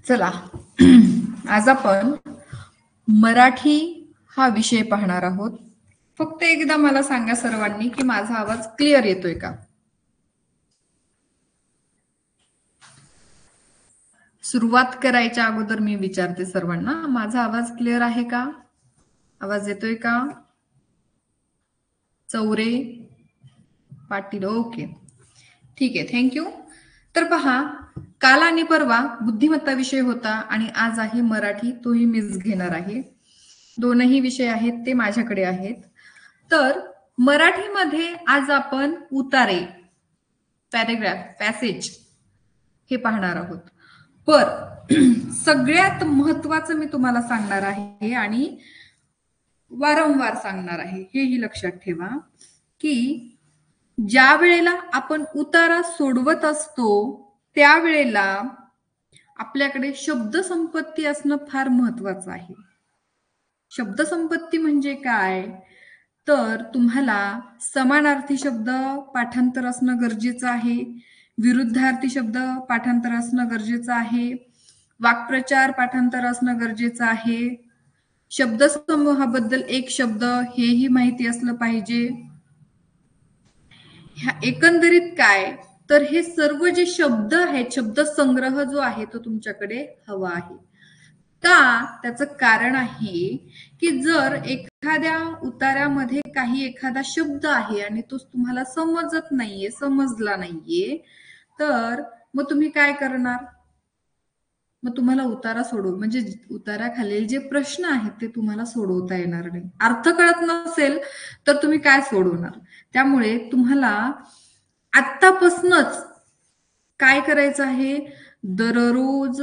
चला आज आपण मराठी हा विषय पाहणार आहोत. फक्त एकदा मला सांगा सर्वांनी की माझा आवाज क्लिअर येतोय का? सुरुवात करायच्या अगोदर मी विचारते सर्वांना, माझा आवाज क्लिअर आहे का? आवाज येतोय का? चौरे, पाटील, ओके, ठीक आहे, थँक्यू. तर पहा, काल आणि परवा बुद्धिमत्ता विषय होता आणि आज आहे मराठी, तोही मीच घेणार आहे. दोनही विषय आहेत ते माझ्याकडे आहेत. तर मराठीमध्ये आज आपण उतारे, पॅरेग्राफ, पॅसेज हे पाहणार आहोत. पर सगळ्यात महत्वाचं मी तुम्हाला सांगणार आहे आणि वारंवार सांगणार आहे, हेही लक्षात ठेवा की ज्या वेळेला आपण उतारा सोडवत असतो त्यावेळेला आपल्याकडे शब्दसंपत्ती असणं फार महत्वाचं आहे. शब्दसंपत्ती म्हणजे काय? तर तुम्हाला समानार्थी शब्द पाठांतर असणं गरजेचं आहे, विरुद्धार्थी शब्द पाठांतर असणं गरजेचं आहे, वाक्प्रचार पाठांतर असणं गरजेचं आहे, शब्दसमूहाबद्दल एक शब्द हेही माहिती असलं पाहिजे. ह्या एकंदरीत काय, तर हे सर्व जे शब्द आहेत, शब्द संग्रह जो आहे तो तुमच्याकडे हवा आहे. का? त्याचं कारण आहे की जर एखाद्या उतार्यामध्ये काही एखादा शब्द आहे आणि तो तुम्हाला समजत नाहीये, समजला नाहीये, तर मग तुम्ही काय करणार? मग तुम्हाला उतारा सोडवू, म्हणजे उताराखालील जे प्रश्न आहेत ते तुम्हाला सोडवता येणार नाही. अर्थ कळत नसेल तर तुम्ही काय सोडवणार? त्यामुळे तुम्हाला आत्तापासूनच काय करायचं आहे, दररोज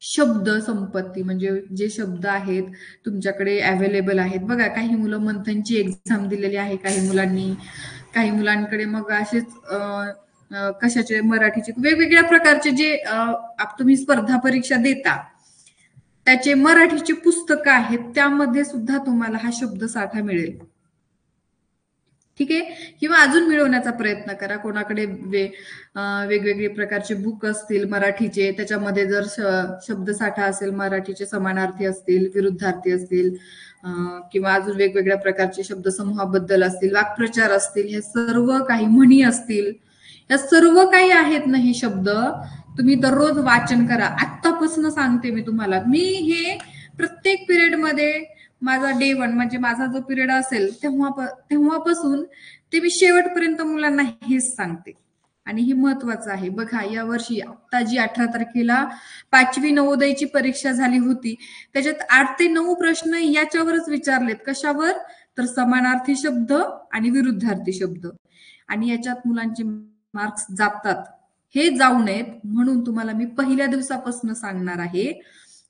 शब्द संपत्ती म्हणजे जे शब्द आहेत तुमच्याकडे अवेलेबल आहेत. बघा, काही मुलं मंथनची एक्झाम दिलेली आहे, काही मुलांनी, काही मुलांकडे मग असेच कशाचे, मराठीचे वेगवेगळ्या प्रकारचे जे तुम्ही स्पर्धा परीक्षा देता त्याचे मराठीचे पुस्तकं आहेत, त्यामध्ये सुद्धा तुम्हाला हा शब्दसाठा मिळेल. ठीक आहे, किंवा अजून मिळवण्याचा प्रयत्न करा. कोणाकडे वेगवेगळे प्रकारचे बुक असतील मराठीचे, त्याच्यामध्ये जर शब्दसाठा असेल, मराठीचे समानार्थी असतील, विरुद्धार्थी असतील, किंवा अजून वेगवेगळ्या प्रकारचे शब्दसमूहाबद्दल असतील, वाक्प्रचार असतील, हे सर्व काही म्हणी असतील, या सर्व काही आहेत ना हे शब्द, तुम्ही दररोज वाचन करा. आत्तापासून सांगते मी तुम्हाला, मी हे प्रत्येक पिरियडमध्ये माझा डे 1 म्हणजे माझा जो पिरियड असेल तेव्हापासून ते मी शेवटपर्यंत मुलांना हेच सांगते आणि हे महत्वाचं आहे. बघा, या वर्षी आता जी 18 तारखेला 5वी नवोदयची परीक्षा झाली होती, त्याच्यात 8 ते 9 प्रश्न याच्यावरच विचारलेत. कशावर? तर समानार्थी शब्द आणि विरुद्धार्थी शब्द, आणि याच्यात मुलांचे मार्क्स जातात. हे जाऊ नयेत म्हणून तुम्हाला मी पहिल्या दिवसापासून सांगणार आहे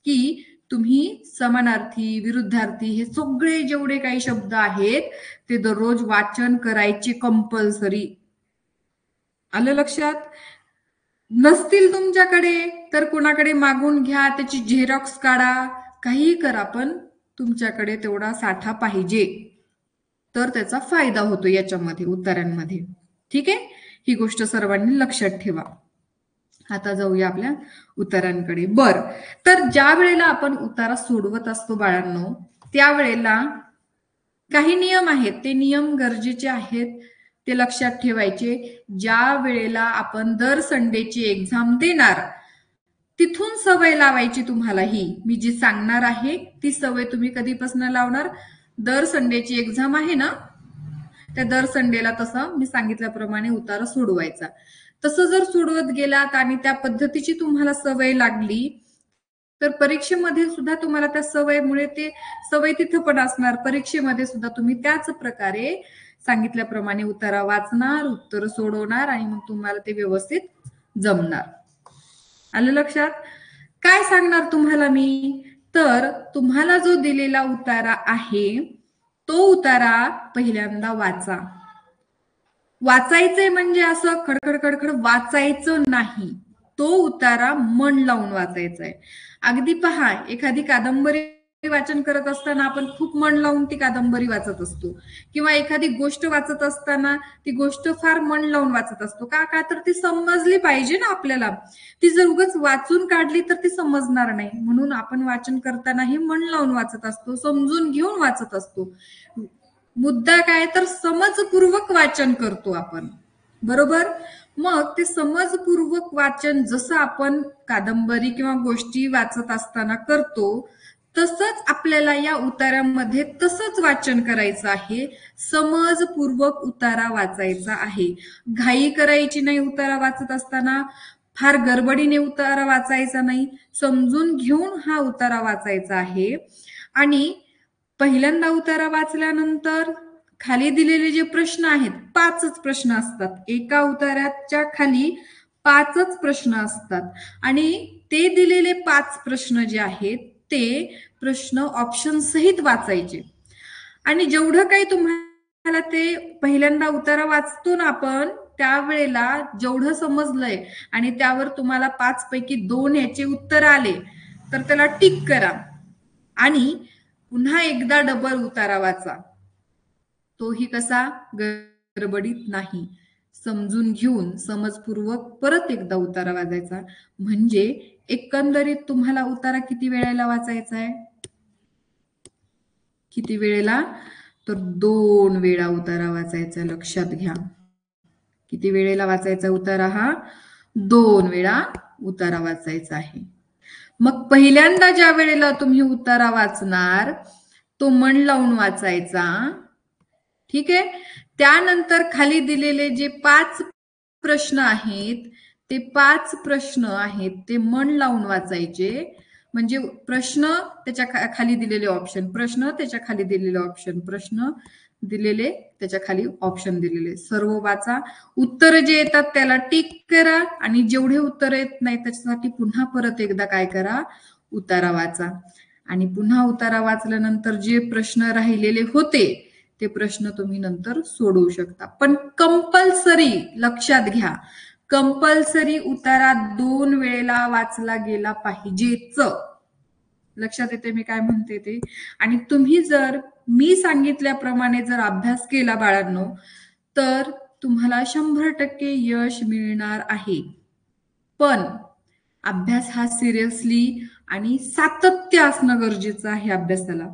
की तुम्ही समानार्थी, विरुद्धार्थी हे सगळे जेवढे काही शब्द आहेत ते दररोज वाचन करायचे कंपल्सरी. आलं लक्षात? नसतील तुमच्याकडे तर कोणाकडे मागून घ्या, त्याची झेरॉक्स काढा, काही करा, पण तुमच्याकडे तेवढा साठा पाहिजे, तर त्याचा फायदा होतो याच्यामध्ये, उत्तरांमध्ये. ठीक आहे, ही गोष्ट सर्वांनी लक्षात ठेवा. आता जाऊया आपल्या उत्तरांकडे. बर, तर ज्या वेळेला आपण उतारा सोडवत असतो बाळांनो, त्यावेळेला काही नियम आहेत, ते नियम गरजेचे आहेत, ते लक्षात ठेवायचे. ज्या वेळेला आपण दर संडेची एक्झाम देणार तिथून सवय लावायची तुम्हाला. ही मी जी सांगणार आहे ती सवय तुम्ही कधीपासून लावणार? दर संडेची एक्झाम आहे ना, त्या दर संडेला तसं मी सांगितल्याप्रमाणे उतारा सोडवायचा. तसं जर सोडवत गेलात आणि त्या पद्धतीची तुम्हाला सवय लागली तर परीक्षेमध्ये सुद्धा तुम्हाला त्या सवयीमुळे ते सवय तिथं पण असणार. परीक्षेमध्ये सुद्धा तुम्ही त्याच प्रकारे सांगितल्याप्रमाणे उतारा वाचणार, उत्तर सोडवणार आणि मग तुम्हाला ते व्यवस्थित जमणार. आलं लक्षात? काय सांगणार तुम्हाला मी, तर तुम्हाला जो दिलेला उतारा आहे तो उतारा पहिल्यांदा वाचा. वाचायचंय म्हणजे असं खडखड खडखड वाचायचं नाही. तो उतारा मन लावून वाचायचा आहे. अगदी पहा, एखादी कादंबरी वाचन करत असताना आपण खूप मन लावून ती कादंबरी वाचत असतो, किंवा एखादी गोष्ट वाचत असताना ती गोष्ट फार मन लावून वाचत असतो. का का तर ती समजली पाहिजे ना आपल्याला. ती जर उगाच वाचून काढली तर ती समजणार नाही. म्हणून आपण वाचन करतानाही मन लावून वाचत असतो, समजून घेऊन वाचत असतो. मुद्दा काय तर समजपूर्वक वाचन करतो आपण, बरोबर. मग ते समजपूर्वक वाचन जसं आपण कादंबरी किंवा गोष्टी वाचत असताना करतो, तसंच आपल्याला या उतार्यामध्ये तसंच वाचन करायचं आहे. समजपूर्वक उतारा वाचायचा आहे. घाई करायची नाही उतारा वाचत असताना, फार गडबडीने उतारा वाचायचा नाही, समजून घेऊन हा उतारा वाचायचा आहे. आणि पहिल्यांदा उतारा वाचल्यानंतर खाली दिलेले जे प्रश्न आहेत, 5च प्रश्न असतात. एका उतार्याच्या खाली 5च प्रश्न असतात आणि ते दिलेले 5 प्रश्न जे आहेत ते प्रश्न ऑप्शन सहित वाचायचे. आणि जेवढं काही तुम्हाला ते पहिल्यांदा उतारा वाचतो ना आपण, त्यावेळेला जेवढं समजलंय आणि त्यावर तुम्हाला 5 पैकी 2 याचे उत्तर आले तर त्याला टिक करा आणि पुन्हा एकदा डबल उतारा वाचा. तोही कसा, गडबडीत नाही, समजून घेऊन समजपूर्वक परत एकदा उतारा वाचायचा. म्हणजे एकंदरीत तुम्हाला उतारा किती वेळेला वाचायचा आहे? किती वेळेला? तर 2 वेळा उतारा वाचायचा. लक्षात घ्या. किती वेळेला वाचायचा उतारा हा? 2 वेळा उतारा वाचायचा आहे. मग पहिल्यांदा ज्या वेळेला तुम्ही उतारा वाचणार तो मन लावून वाचायचा, ठीक आहे. त्यानंतर खाली दिलेले जे 5 प्रश्न आहेत ते 5 प्रश्न आहेत ते मन लावून वाचायचे. म्हणजे प्रश्न त्याच्या खाली दिलेले ऑप्शन, प्रश्न त्याच्या खाली दिलेले ऑप्शन, प्रश्न दिलेले त्याच्या खाली ऑप्शन दिलेले, सर्व वाचा. उत्तर जे येतात त्याला टिक करा आणि जेवढे उत्तर येत नाही त्याच्यासाठी पुन्हा परत एकदा काय करा, उतारा वाचा. आणि पुन्हा उतारा वाचल्यानंतर जे प्रश्न राहिलेले होते ते प्रश्न तुम्ही नंतर सोडवू शकता. पण कंपल्सरी लक्षात घ्या, कंपल्सरी उतारा 2 वेळेला वाचला गेला पाहिजेच. लक्षात येते मी काय म्हणते ते. आणि तुम्ही जर मी सांगितल्याप्रमाणे जर अभ्यास केला बाळांनो, तर तुम्हाला 100% यश मिळणार आहे. पण अभ्यास हा सिरियसली आणि सातत्य असणं गरजेचं आहे अभ्यासाला,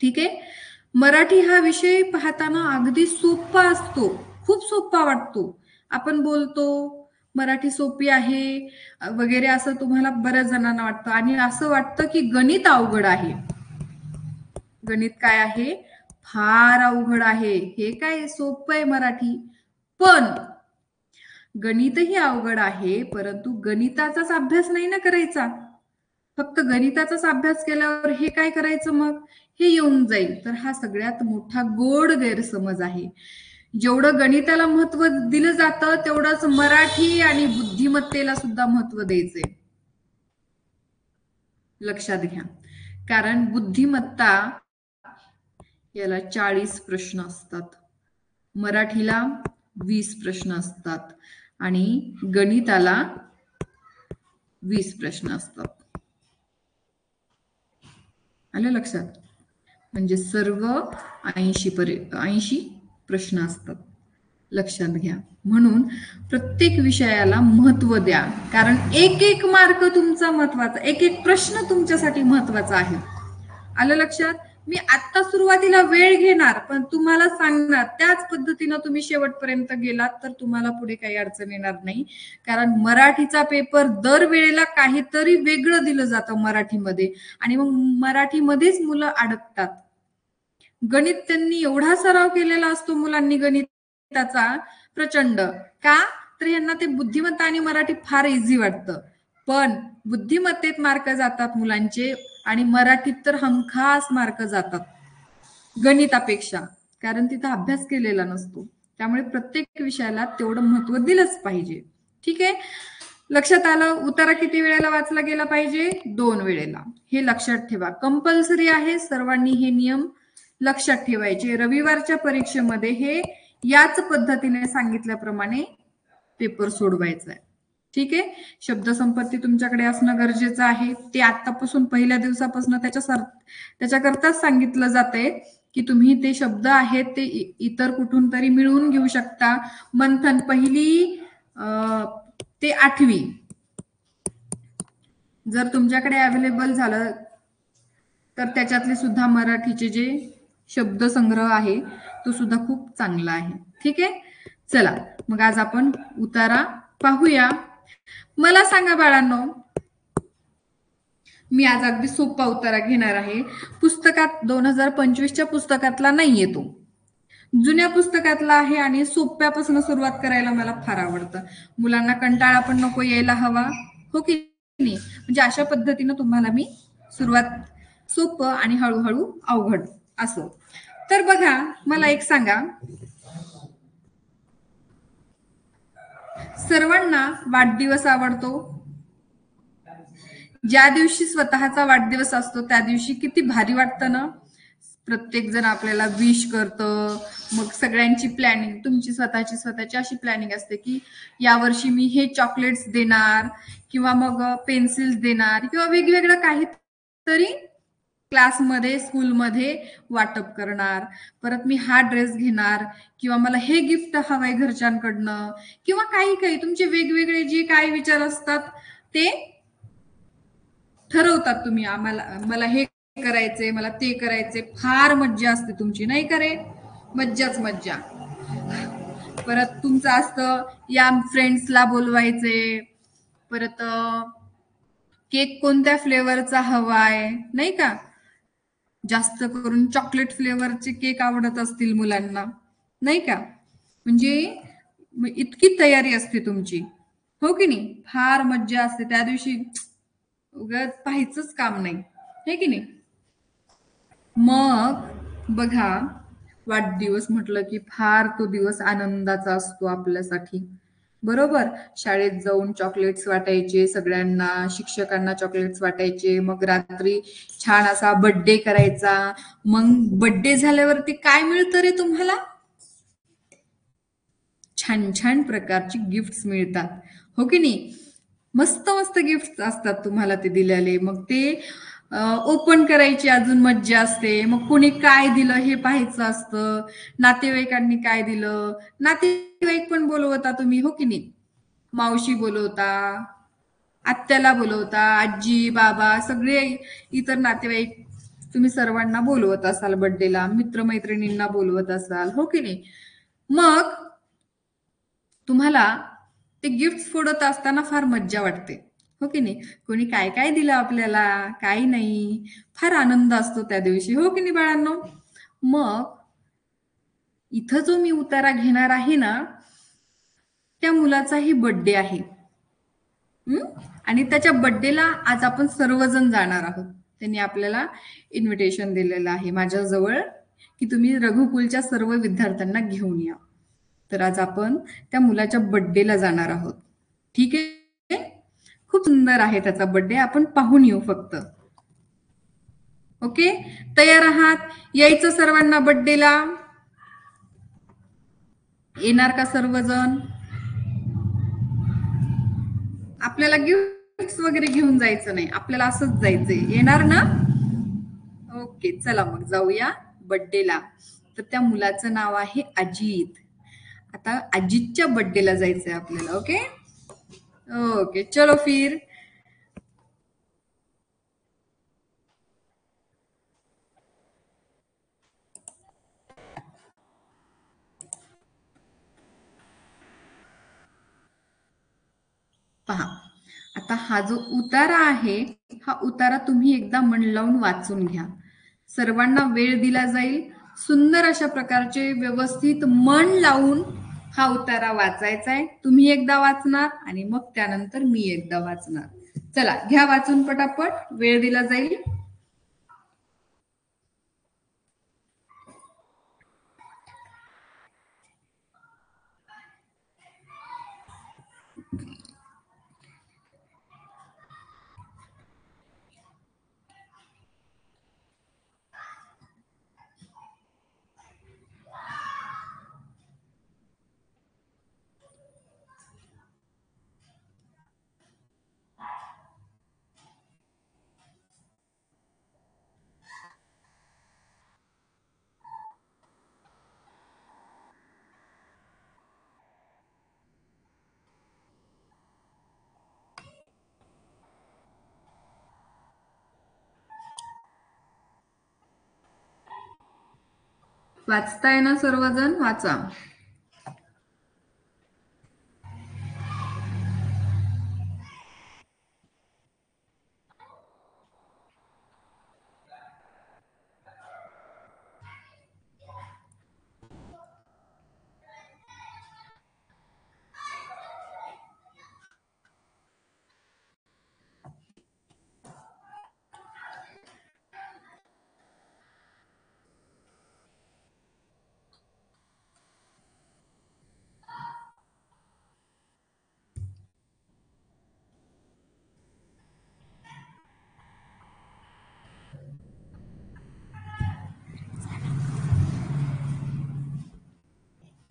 ठीक आहे. मराठी हा विषय पाहताना अगदी सोपा असतो, खूप सोपा वाटतो. आपण बोलतो मराठी सोपी आहे वगैरे असं तुम्हाला बऱ्याच जणांना वाटतं आणि असं वाटतं की गणित अवघड आहे. गणित काय आहे? फार अवघड आहे. हे काय सोपं आहे मराठी. पण गणितही अवघड आहे, परंतु गणिताचाच अभ्यास नाही ना करायचा. फक्त गणिताचाच अभ्यास केल्यावर हे काय करायचं मग? हे येऊन जाईल. तर हा सगळ्यात मोठा गोड गैरसमज आहे. जेवढं गणिताला महत्व दिलं जातं तेवढंच मराठी आणि बुद्धिमत्तेला सुद्धा महत्व द्यायचंय. लक्षात घ्या. कारण बुद्धिमत्ता याला 40 प्रश्न असतात, मराठीला 20 प्रश्न असतात आणि गणिताला 20 प्रश्न असतात. आलं लक्षात? म्हणजे सर्व 80 प्रश्न असतात. लक्षात घ्या. म्हणून प्रत्येक विषयाला महत्व द्या, कारण एक एक मार्क तुमचा महत्वाचा, एक एक प्रश्न तुमच्यासाठी महत्वाचा आहे. आलं लक्षात? मी आता सुरुवातीला वेळ घेणार पण तुम्हाला सांगणार त्याच पद्धतीनं तुम्ही शेवटपर्यंत गेलात तर तुम्हाला पुढे काही अडचण येणार नाही. कारण मराठीचा पेपर दरवेळेला काहीतरी वेगळं दिलं जातं मराठीमध्ये आणि मग मराठीमध्येच मुलं अडकतात. गणित त्यांनी एवढा सराव केलेला असतो मुलांनी गणिताचा प्रचंड, का तर यांना ते बुद्धिमत्ता आणि मराठी फार इझी वाटतं. पण बुद्धिमत्तेत मार्क जातात मुलांचे आणि मराठीत तर हमखास मार्क जातात गणितापेक्षा, कारण तिथं अभ्यास केलेला नसतो. त्यामुळे प्रत्येक विषयाला तेवढं महत्व दिलंच पाहिजे, ठीक आहे. लक्षात आलं? उतारा किती वेळेला वाचला गेला पाहिजे? 2 वेळेला. हे लक्षात ठेवा. कंपल्सरी आहे, सर्वांनी हे नियम लक्षात ठेवायचे. रविवारच्या परीक्षेमध्ये हे याच पद्धतीने सांगितल्याप्रमाणे पेपर सोडवायचा आहे. ठीक आहे. शब्दसंपत्ती तुमच्याकडे असणं गरजेचं आहे. ते आतापासून पहिल्या दिवसापासून त्याच्याकरताच सांगितलं जातंय की तुम्ही ते शब्द आहेत ते इतर कुठून तरी मिळवून घेऊ शकता. मंथन 1ली ते 8वी जर तुमच्याकडे अवेलेबल झालं तर त्याच्यातले सुद्धा मराठीचे जे शब्दसंग्रह आहे तो सुद्धा खूप चांगला आहे. ठीक आहे. चला मग आज आपण उतारा पाहूया. मला सांगा बाळांनो, मी आज अगदी सोपा उतारा घेणार आहे. पुस्तकात 2025च्या पुस्तकातला नाहीये तो, जुन्या पुस्तकातला आहे आणि सोप्यापासून सुरुवात करायला मला फार आवडतं. मुलांना कंटाळा पण नको यायला हवा, हो की नाही? म्हणजे अशा पद्धतीनं तुम्हाला मी सुरुवात सोपं आणि हळूहळू अवघड असो. तर बघा, मला एक सांगा, सर्वांना वाढदिवस आवडतो. ज्या दिवशी स्वतःचा वाढदिवस असतो त्या दिवशी किती भारी वाटतं ना. प्रत्येक जण आपल्याला विश करतं. मग सगळ्यांची प्लॅनिंग, तुमची स्वतःची अशी प्लॅनिंग असते की यावर्षी मी हे चॉकलेट्स देणार किंवा मग पेन्सिल्स देणार किंवा वेगवेगळं काहीतरी क्लासमध्ये स्कूलमध्ये वाटप करणार. परत मी हा ड्रेस घेणार किंवा मला हे गिफ्ट हवंय घरच्यांकडनं किंवा काही काही तुमचे वेगवेगळे जे काय विचार असतात ते ठरवतात तुम्ही. मला हे करायचंय, मला ते करायचंय. फार मज्जा असते तुमची, नाही करे? मज्जाच मज्जा. परत तुमचं असतं या फ्रेंड्सला बोलवायचे. परत केक कोणत्या फ्लेवरचा हवाय, नाही का? जास्त करून चॉकलेट फ्लेवरचे केक आवडत असतील मुलांना, नाही का? म्हणजे इतकी तयारी असते तुमची, हो की नाही? फार मज्जा असते त्या दिवशी, उगाच पाहायचंच काम नाही, हे की नाही? मग बघा, वाढदिवस म्हटलं की फार तो दिवस आनंदाचा असतो आपल्यासाठी, बरोबर? शाळेत जाऊन चॉकलेट्स वाटायचे सगळ्यांना, शिक्षकांना चॉकलेट्स वाटायचे. मग रात्री छान असा बर्थडे करायचा. मग बर्थडे झाल्यावरती काय मिळतं रे तुम्हाला? छान छान प्रकारची गिफ्ट्स मिळतात, हो की नाही? मस्त मस्त गिफ्ट असतात तुम्हाला ते दिलेले. मग ते ओपन करायची अजून मज्जा असते. मग कोणी काय दिलं हे पाहायचं असतं. नातेवाईकांनी काय दिलं, नातेवाईक पण बोलवता तुम्ही, हो की नाही? मावशी बोलवता, आत्याला बोलवता, आजी बाबा सगळे इतर नातेवाईक तुम्ही सर्वांना बोलवत असाल बर्थडेला. मित्रमैत्रिणींना बोलवत असाल, हो की नाही? मग तुम्हाला ते गिफ्ट फोडत असताना फार मज्जा वाटते, हो की नाही? कोणी काय काय दिलं आपल्याला, काय नाही, फार आनंद असतो त्या दिवशी, हो की नाही बाळांनो? मग इथं जो मी उतारा घेणार आहे ना, त्या मुलाचाही बर्थडे आहे. आणि त्याच्या बर्थडेला आज आपण सर्वजण जाणार आहोत. त्यांनी आपल्याला इन्व्हिटेशन दिलेलं आहे माझ्याजवळ की तुम्ही रघुकुलच्या सर्व विद्यार्थ्यांना घेऊन या. तर आज आपण त्या मुलाच्या बर्थडेला जाणार आहोत. ठीक आहे? खूप सुंदर आहे त्याचा बर्थडे, आपण पाहून येऊ फक्त. ओके, तयार आहात? यायचं सर्वांना बर्थडेला? येणार का सर्वजण? आपल्याला गिफ्ट वगैरे घेऊन जायचं नाही, आपल्याला असंच जायचंय. येणार ना? ओके, चला मग जाऊया बर्थडेला. तर त्या मुलाचं नाव आहे अजित. आता अजितच्या बर्थडेला जायचंय आपल्याला. ओके ओके, चलो फिर. पहा, आता हा जो उतारा आहे, हा उतारा तुम्ही एकदा मन लावून वाचून घ्या. सर्वांना वेळ दिला जाईल. सुंदर अशा प्रकारचे व्यवस्थित मन लावून हा उतारा वाचायचा आहे. तुम्ही एकदा वाचणार आणि मग त्यानंतर मी एकदा वाचणार. चला घ्या वाचून पटापट, वेळ दिला जाईल. वाचताय ना सर्वजण? वाचा.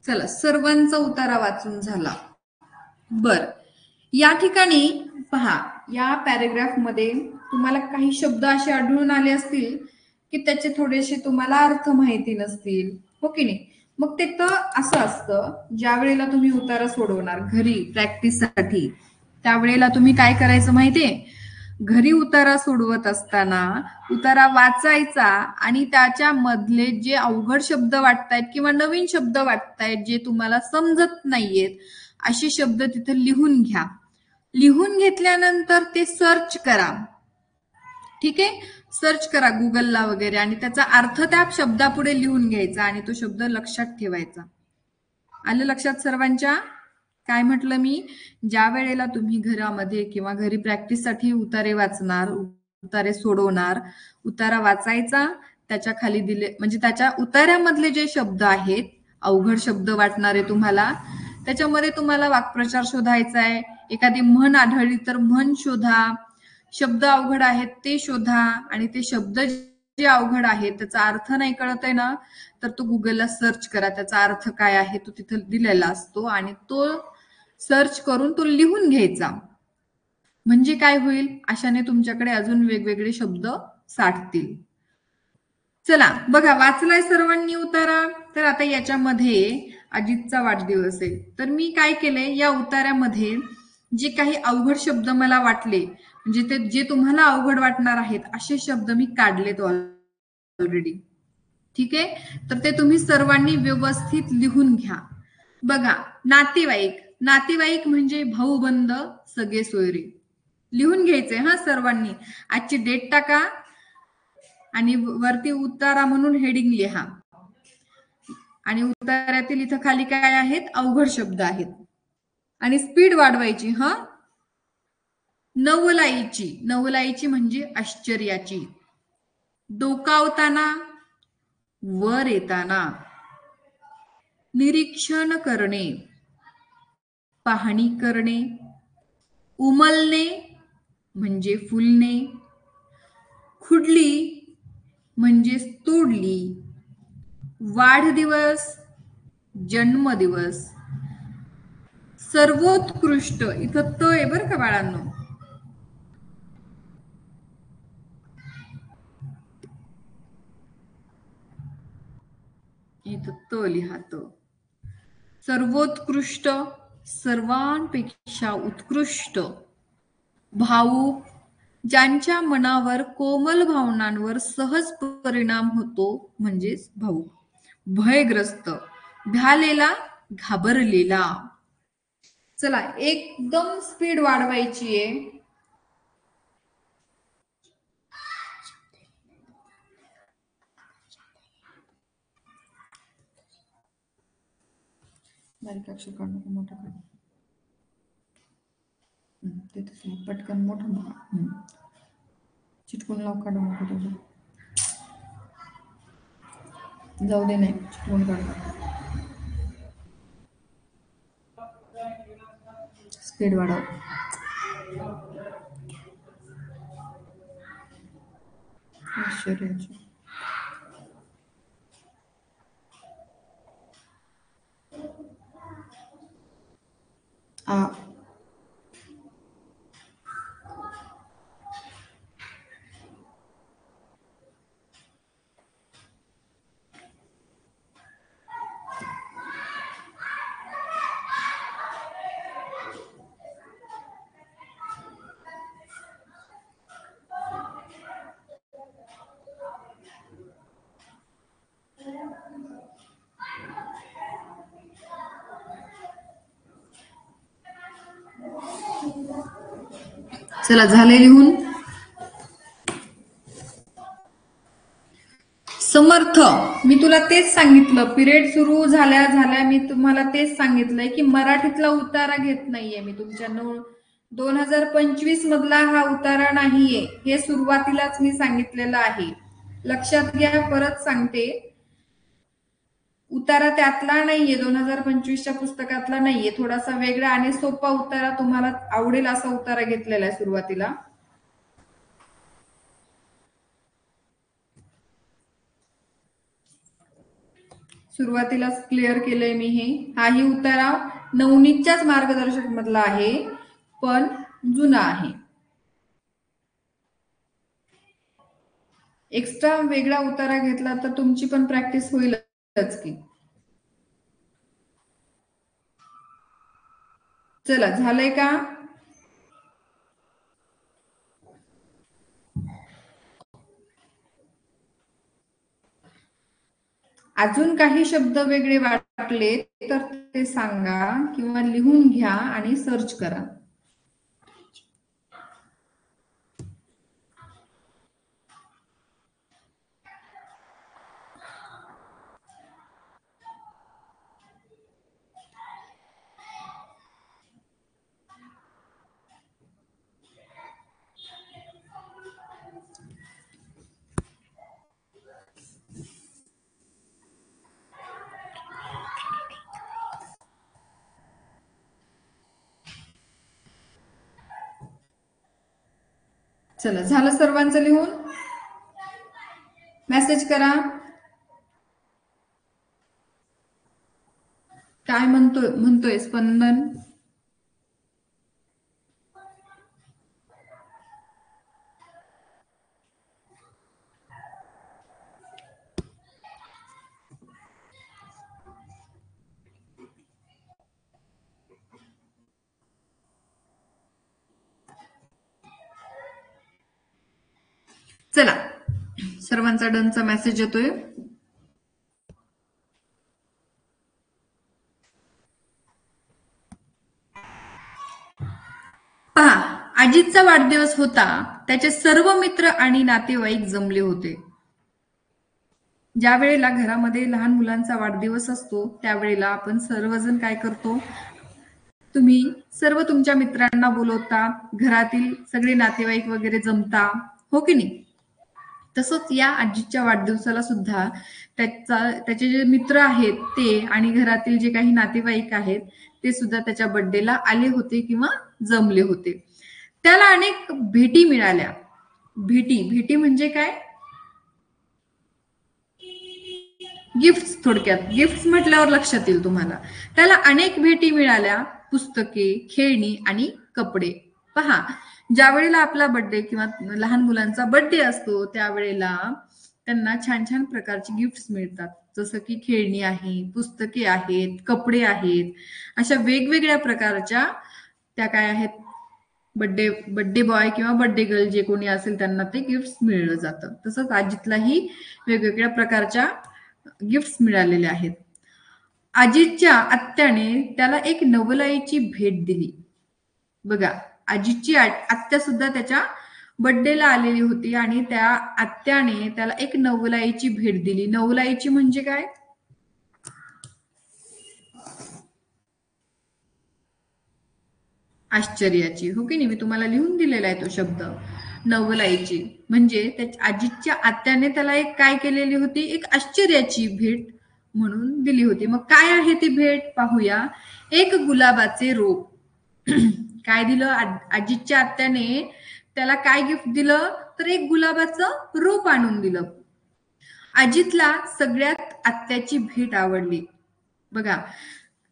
चला, सर्वांचा उतारा वाचून झाला. बर, या ठिकाणी पहा, या पॅरेग्राफ मध्ये तुम्हाला काही शब्द असे आढळून आले असतील की त्याचे थोडेसे तुम्हाला अर्थ माहिती नसतील, हो की नाही? मग ते तर असं असतं, ज्या वेळेला तुम्ही उतारा सोडवणार घरी प्रॅक्टिससाठी, त्यावेळेला तुम्ही काय करायचं माहितीये? घरी उतारा सोडवत असताना उतारा वाचायचा आणि त्याच्या मधले जे अवघड शब्द वाटतायत किंवा नवीन शब्द वाटतायत जे तुम्हाला समजत नाहीयेत असे शब्द तिथे लिहून घ्या. लिहून घेतल्यानंतर ते सर्च करा. ठीक आहे, सर्च करा गुगलला वगैरे आणि त्याचा अर्थ त्या शब्दापुढे लिहून घ्यायचा आणि तो शब्द लक्षात ठेवायचा. आलं लक्षात सर्वांच्या? काय म्हटलं मी? ज्या वेळेला तुम्ही घरामध्ये किंवा घरी प्रॅक्टिससाठी उतारे वाचणार, उतारे सोडवणार, उतारा वाचायचा, त्याच्या खाली दिले म्हणजे त्याच्या उतार्यामधले जे शब्द आहेत अवघड शब्द वाटणारे तुम्हाला, त्याच्यामध्ये तुम्हाला वाक्प्रचार शोधायचा आहे. एखादी म्हण आढळली तर म्हण शोधा, शब्द अवघड आहेत ते शोधा आणि ते शब्द जे अवघड आहेत त्याचा अर्थ नाही कळत आहे ना, तर तो गुगलला सर्च करा, त्याचा अर्थ काय आहे तो तिथे दिलेला असतो आणि तो सर्च करून तो लिहून घ्यायचा. म्हणजे काय होईल, अशाने तुमच्याकडे अजून वेगवेगळे शब्द साठतील. चला बघा, वाचलाय सर्वांनी उतारा? तर आता याच्यामध्ये अजितचा वाढदिवस आहे, तर मी काय केलंय, या उतार्यामध्ये जे काही अवघड शब्द मला वाटले, म्हणजे ते जे तुम्हाला अवघड वाटणार आहेत असे शब्द मी काढलेत ऑलरेडी. ठीक आहे, तर ते तुम्ही सर्वांनी व्यवस्थित लिहून घ्या. बघा, नातेवाईक, नातेवाईक म्हणजे भाऊबंद, सगळे सोयरे. लिहून घ्यायचंय हा सर्वांनी. आजची डेट टाका आणि वरती उतारा म्हणून हेडिंग लिहा आणि उतार्यातील इथं खाली काय आहेत, अवघड शब्द आहेत आणि स्पीड वाढवायची. हा, नवलाईची, नवलाईची म्हणजे आश्चर्याची. डोकावताना, वर येताना, निरीक्षण करणे, पाहणी करणे, उमलणे म्हणजे फुलणे, खुडली म्हणजे तोडली, वाढदिवस, जन्मदिवस, सर्वोत्कृष्ट, इथं त आहे बरं का बाळांनो, इथं त लिहा, त. सर्वोत्कृष्ट, सर्वांपेक्षा उत्कृष्ट, भावुक, ज्यांच्या मनावर कोमल भावनांवर सहज परिणाम होतो म्हणजेच भावुक, भयग्रस्त, भ्यालेला, घाबरलेला. चला, एकदम स्पीड वाढवायची आहे. बारीक अक्षर काढू का मोठं काढू? ते तसं पटकन मोठं चिटकून लाव, काढू नको तुझं, जाऊ दे, नाही चिटकून काढू. स्पीड वाढव. आश्चर्याची, आ, चला झाले लिहून. समर्थ, मी तुला तेच सांगितलं, पिरियड सुरू झाल्या झाल्या मी तुम्हाला तेच सांगितलंय की मराठीतला उतारा घेत नाहीये मी तुमच्या 2025 मधला हा उतारा नाहीये, हे सुरुवातीलाच मी सांगितलेलं आहे. लक्षात घ्या, परत सांगते, उतारा त्यातला नाहीये, 2025च्या पुस्तकातला नाहीये, थोडासा वेगळा आणि सोपा उतारा, तुम्हाला आवडेल असा उतारा घेतलेला आहे सुरुवातीला. सुरुवातीलाच क्लिअर केलंय मी हे. हाही उतारा नवनीतच्याच मार्गदर्शक मधला आहे, पण जुना आहे. एक्स्ट्रा वेगळा उतारा घेतला तर तुमची पण प्रॅक्टिस होईलच की. चला झालंय का? अजून काही शब्द वेगळे वाटले तर ते सांगा किंवा लिहून घ्या आणि सर्च करा. चला झालं सर्वांचं लिहून? मेसेज करा. काय म्हणतोय स्पंदन? चला सर्वांचा डनचा मेसेज येतोय. पहा, अजितचा वाढदिवस होता, त्याचे सर्व मित्र आणि नातेवाईक जमले होते. ज्या वेळेला घरामध्ये लहान मुलांचा वाढदिवस असतो त्यावेळेला आपण सर्वजण काय करतो, तुम्ही सर्व तुमच्या मित्रांना बोलवता, घरातील सगळे नातेवाईक वगैरे जमता, हो की नाही? तसंच या आजीच्या वाढदिवसाला सुद्धा त्याचे जे मित्र आहेत ते आणि घरातील जे काही नातेवाईक आहेत ते सुद्धा त्याच्या बर्थडेला आले होते किंवा जमले होते. त्याला अनेक भेटी मिळाल्या. भेटी म्हणजे काय? गिफ्ट्स. थोडक्यात गिफ्ट्स म्हटल्यावर लक्षात येईल तुम्हाला. त्याला अनेक भेटी मिळाल्या, पुस्तके, खेळणी आणि कपडे. पहा, ज्या वेळेला आपला बर्थडे किंवा लहान मुलांचा बर्थडे असतो त्यावेळेला त्यांना छान छान प्रकारची गिफ्ट्स मिळतात, जसं की खेळणी आहे, पुस्तके आहेत, कपडे आहेत, अशा वेगवेगळ्या प्रकारच्या त्या काय आहेत, बर्थडे बॉय किंवा बर्थडे गर्ल जे कोणी असेल त्यांना ते गिफ्ट्स मिळलं जातं. तसंच अजितलाही वेगवेगळ्या प्रकारच्या गिफ्ट्स मिळालेले आहेत. अजितच्या आत्याने त्याला एक नवलाईची भेट दिली. बघा, अजितची आत्या सुद्धा त्याच्या बर्थडेला आलेली होती आणि त्या आत्याने त्याला एक नवलाईची भेट दिली. नवलाईची म्हणजे काय? आश्चर्याची, हो की नाही? मी तुम्हाला लिहून दिलेला आहे तो शब्द, नवलाईची. म्हणजे अजितच्या आत्याने त्याला एक काय केलेली होती, एक आश्चर्याची भेट म्हणून दिली होती. मग काय आहे ती भेट पाहूया. एक गुलाबाचे रोप. काय दिलं अजितच्या आत्याने त्याला? काय गिफ्ट दिलं तर एक गुलाबाचं रोप आणून दिलं. अजितला सगळ्यात आत्याची भेट आवडली. बघा,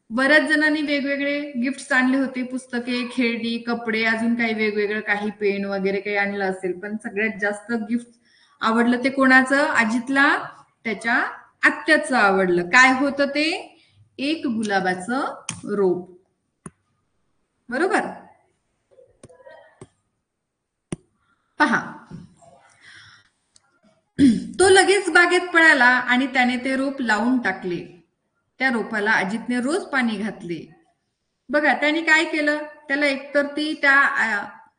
बऱ्याच जणांनी वेगवेगळे गिफ्ट्स आणले होते, पुस्तके, खेळणी, कपडे, अजून काही वेगवेगळं, काही पेन वगैरे काही आणलं असेल, पण सगळ्यात जास्त गिफ्ट आवडलं ते कोणाचं? अजितला त्याच्या आत्याचं आवडलं. काय होतं ते? एक गुलाबाचं रोप. बरोबर? पहा, तो लगेच बागेत पळाला आणि त्याने ते रोप लावून टाकले. त्या रोपाला अजितने रोज पाणी घातले. बघा, त्याने काय केलं, त्याला एकतर ती त्या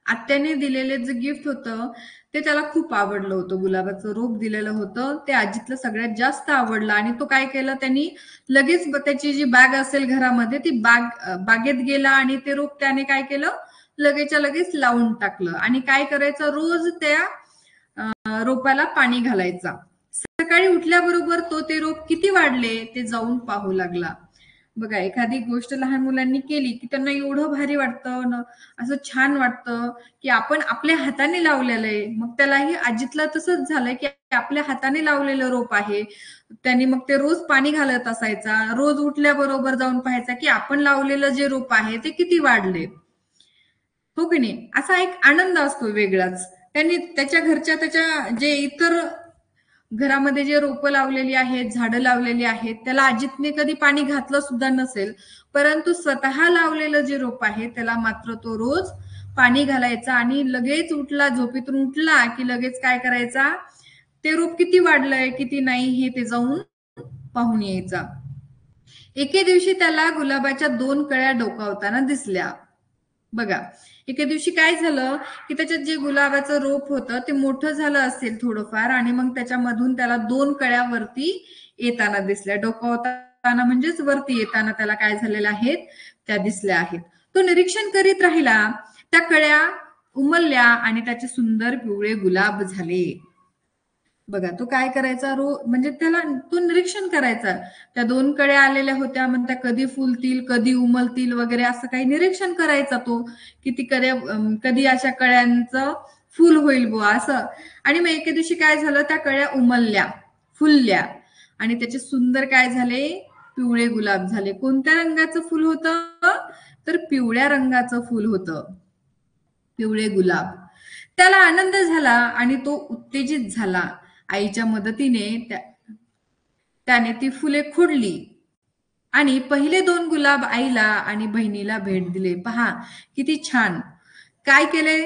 आत्याने दिलेले जे गिफ्ट होतं ते त्याला खूप आवडलं होतं. गुलाबाचं रोप दिलेलं होतं ते आजीतलं सगळ्यात जास्त आवडलं आणि तो काय केलं त्यांनी लगेच त्याची जी बॅग असेल घरामध्ये ती बागेत गेला आणि ते रोप त्याने काय केलं लगेचच्या लगेच लावून टाकलं आणि काय करायचं रोज त्या रोपाला पाणी घालायचा. सकाळी उठल्याबरोबर तो ते रोप किती वाढले ते जाऊन पाहू लागला. बघा एखादी गोष्ट लहान मुलांनी केली की त्यांना एवढं भारी वाटतं ना, असं छान वाटतं की आपण आपल्या हाताने लावलेलं आहे. मग त्यालाही आजीतला तसंच झालंय की आपल्या हाताने लावलेलं रोप आहे. त्यांनी मग ते रोज पाणी घालत असायचा. रोज उठल्याबरोबर जाऊन पाहायचा की आपण लावलेलं जे रोप आहे ते किती वाढले. हो की नाही? असा एक आनंद असतो वेगळाच. त्यांनी त्याच्या घरच्या त्याच्या जे इतर घरामध्ये जे रोपं लावलेली आहेत, झाडं लावलेली आहेत, त्याला अजितने कधी पाणी घातलं सुद्धा नसेल. परंतु स्वतः लावलेलं जे रोप आहे त्याला मात्र तो रोज पाणी घालायचा आणि लगेच उठला, झोपेतून उठला की लगेच काय करायचा, ते रोप किती वाढलंय, किती नाही हे ते जाऊन पाहून यायचा. एके दिवशी त्याला गुलाबाच्या 2 कळ्या डोकावताना दिसल्या. बघा एके दिवशी काय झालं की त्याच्यात जे गुलाबाचं रोप होतं ते मोठं झालं असेल थोडंफार आणि मग त्याच्यामधून त्याला 2 कळ्या वरती येताना दिसल्या. डोकावताना म्हणजेच वरती येताना त्याला काय झालेल्या आहेत त्या दिसल्या आहेत. तो निरीक्षण करीत राहिला. त्या कळ्या उमलल्या आणि त्याचे सुंदर पिवळे गुलाब झाले. बघा तो काय करायचा म्हणजे त्याला तो निरीक्षण करायचा. त्या 2 कळ्या आलेल्या होत्या मग त्या कधी फुलतील कधी उमलतील वगैरे असं काही निरीक्षण करायचा तो किती कधी अशा कळ्यांचं फुल होईल बुवा असं. आणि मग एके दिवशी काय झालं त्या कळ्या उमलल्या फुलल्या आणि त्याचे सुंदर काय झाले पिवळे गुलाब झाले. कोणत्या रंगाचं फुल होतं तर पिवळ्या रंगाचं फुल होतं. पिवळे गुलाब. त्याला आनंद झाला आणि तो उत्तेजित झाला. आईच्या मदतीने त्याने ती फुले खोडली आणि पहिले 2 गुलाब आईला आणि बहिणीला भेट दिले. पहा किती छान. काय केले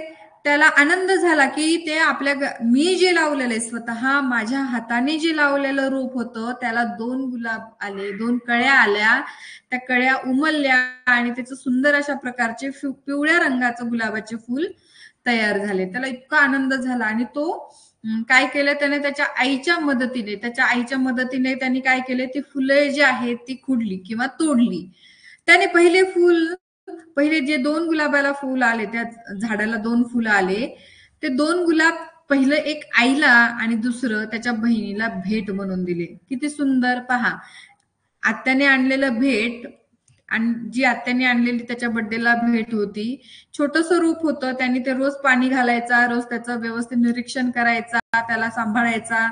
त्याला आनंद झाला की ते मी जे लावलेले स्वतः माझ्या हाताने जे लावलेलं रोप होतं त्याला 2 गुलाब आले, 2 कळ्या आल्या. त्या कळ्या उमलल्या आणि त्याचं सुंदर अशा प्रकारचे पिवळ्या रंगाचं गुलाबाचे फूल तयार झाले. त्याला इतका आनंद झाला आणि तो काय केलं त्याने त्याच्या आईच्या मदतीने त्यांनी काय केले ती फुले जी आहेत ती खुडली किंवा तोडली. त्याने पहिले जे 2 गुलाबाला फुल आले त्या झाडाला 2 फुलं आले ते 2 गुलाब पहिलं एक आईला आणि दुसरं त्याच्या बहिणीला भेट म्हणून दिले. किती सुंदर पहा. आत्याने आणलेलं भेट आणि जी आत्याने आणलेली त्याच्या बर्थडेला भेट होती. छोटंसं रूप होतं. त्यांनी ते रोज पाणी घालायचा, रोज त्याचं व्यवस्थित निरीक्षण करायचा, त्याला सांभाळायचा,